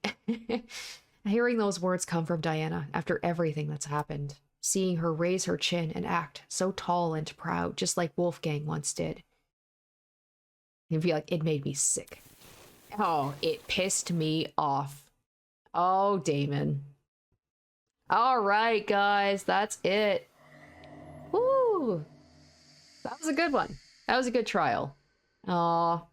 Hearing those words come from Diana after everything that's happened, seeing her raise her chin and act so tall and proud, just like Wolfgang once did. It'd be like, it made me sick. Oh, it pissed me off. Oh, Damon. Alright, guys, that's it. Woo! That was a good one. That was a good trial. Aww.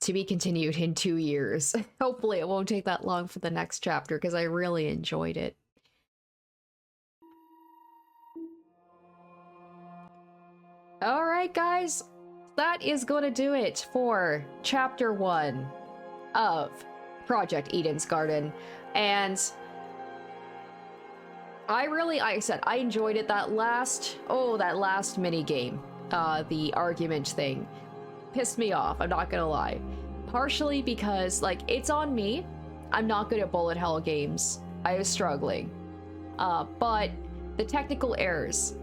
To be continued in 2 years. Hopefully it won't take that long for the next chapter, because I really enjoyed it. Alright guys, that is gonna do it for chapter 1 of Project Eden's Garden. And like I said, I enjoyed it. That last mini game, the argument thing, pissed me off, I'm not gonna lie. Partially because, like, it's on me. I'm not good at bullet hell games. I was struggling. But the technical errors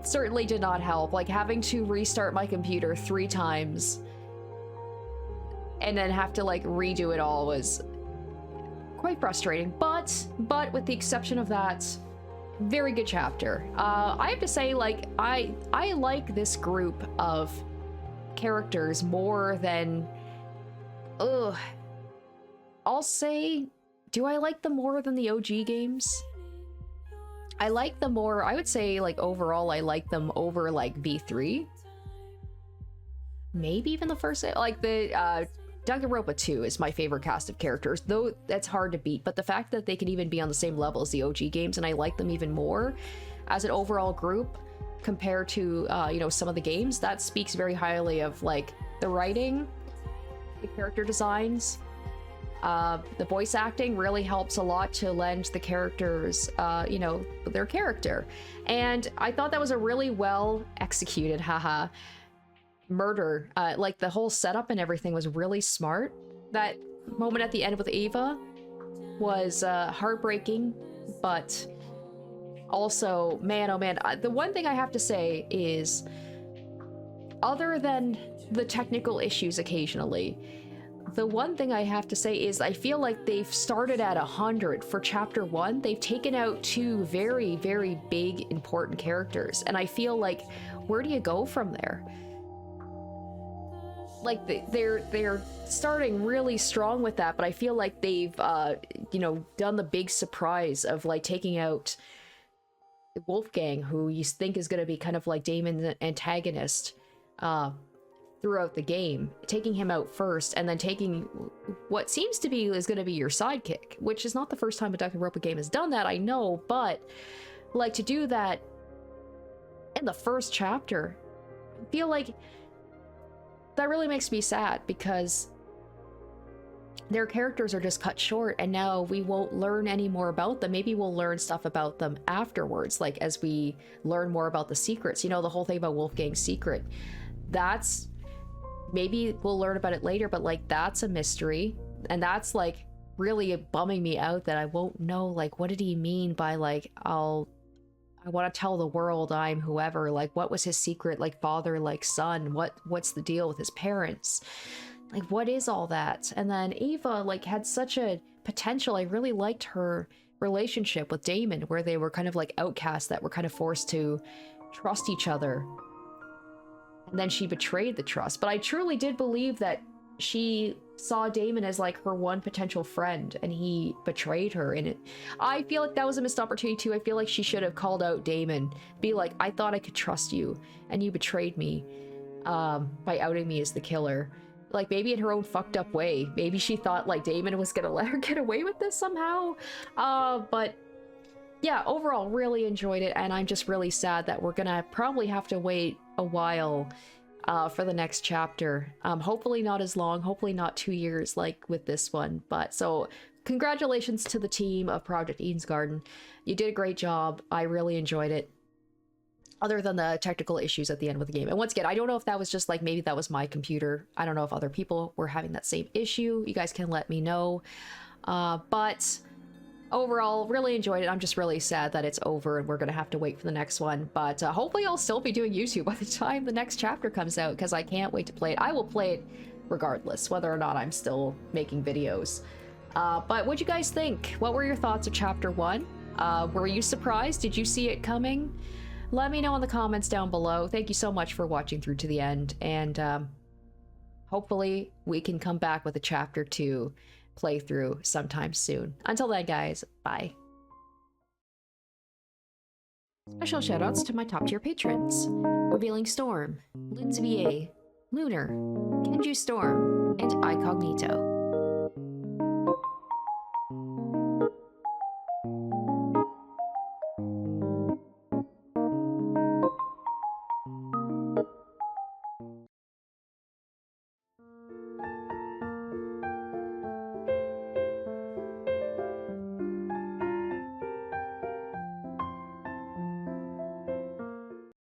certainly did not help. Like, having to restart my computer 3 times and then have to, like, redo it all was quite frustrating. But with the exception of that, very good chapter. I have to say, like, I like this group of characters more than... I'll say, do I like them more than the OG games? I like them more, I would say, like, overall, I like them over, like, V3. Maybe even the first, like, the, Danganronpa 2 is my favorite cast of characters, though that's hard to beat, but the fact that they can even be on the same level as the OG games, and I like them even more as an overall group compared to, you know, some of the games, that speaks very highly of, like, the writing, the character designs. The voice acting really helps a lot to lend the characters, you know, their character. And I thought that was a really well executed, murder. Like, the whole setup and everything was really smart. That moment at the end with Eva was heartbreaking, but also, man, oh man, the one thing I have to say is, other than the technical issues occasionally, the one thing I have to say is I feel like they've started at 100 for chapter 1. They've taken out 2 very, very big, important characters, and I feel like, where do you go from there? Like, they're starting really strong with that, but I feel like they've, you know, done the big surprise of, like, taking out Wolfgang, who you think is going to be kind of like Damon's antagonist, throughout the game, taking him out first, and then taking what seems to be is going to be your sidekick, which is not the first time a Danganronpa game has done that, I know, but, like, to do that in the first chapter, I feel like that really makes me sad, because their characters are just cut short, and now we won't learn any more about them. Maybe we'll learn stuff about them afterwards, like, as we learn more about the secrets, you know, the whole thing about Wolfgang's secret. That's... maybe we'll learn about it later, but, like, that's a mystery, and that's, like, really bumming me out that I won't know, like, what did he mean by, like, I want to tell the world I'm whoever, like, what was his secret, like, father, like, son, what's the deal with his parents, like, what is all that? And then Eva, like, had such a potential. I really liked her relationship with Damon, where they were kind of like outcasts that were kind of forced to trust each other. And then she betrayed the trust. But I truly did believe that she saw Damon as, like, her one potential friend, and he betrayed her. And I feel like that was a missed opportunity too. I feel like she should have called out Damon, be like, I thought I could trust you, and you betrayed me by outing me as the killer. Like, maybe in her own fucked up way. Maybe she thought, like, Damon was gonna let her get away with this somehow. But yeah, overall, really enjoyed it, and I'm just really sad that we're gonna probably have to wait a while for the next chapter. Hopefully not as long, hopefully not 2 years like with this one. But so congratulations to the team of Project Eden's Garden. You did a great job. I really enjoyed it. Other than the technical issues at the end of the game. And once again, I don't know if that was just like, maybe that was my computer. I don't know if other people were having that same issue. You guys can let me know. But overall, really enjoyed it. I'm just really sad that it's over and we're going to have to wait for the next one. But hopefully I'll still be doing YouTube by the time the next chapter comes out, because I can't wait to play it. I will play it regardless, whether or not I'm still making videos. But what'd you guys think? What were your thoughts of Chapter 1? Were you surprised? Did you see it coming? Let me know in the comments down below. Thank you so much for watching through to the end, and hopefully we can come back with a Chapter 2 playthrough sometime soon. Until then, guys, bye. Special shoutouts to my top tier patrons: Revealing Storm, Lindsay VA, Lunar, Kenju Storm, and Icognito.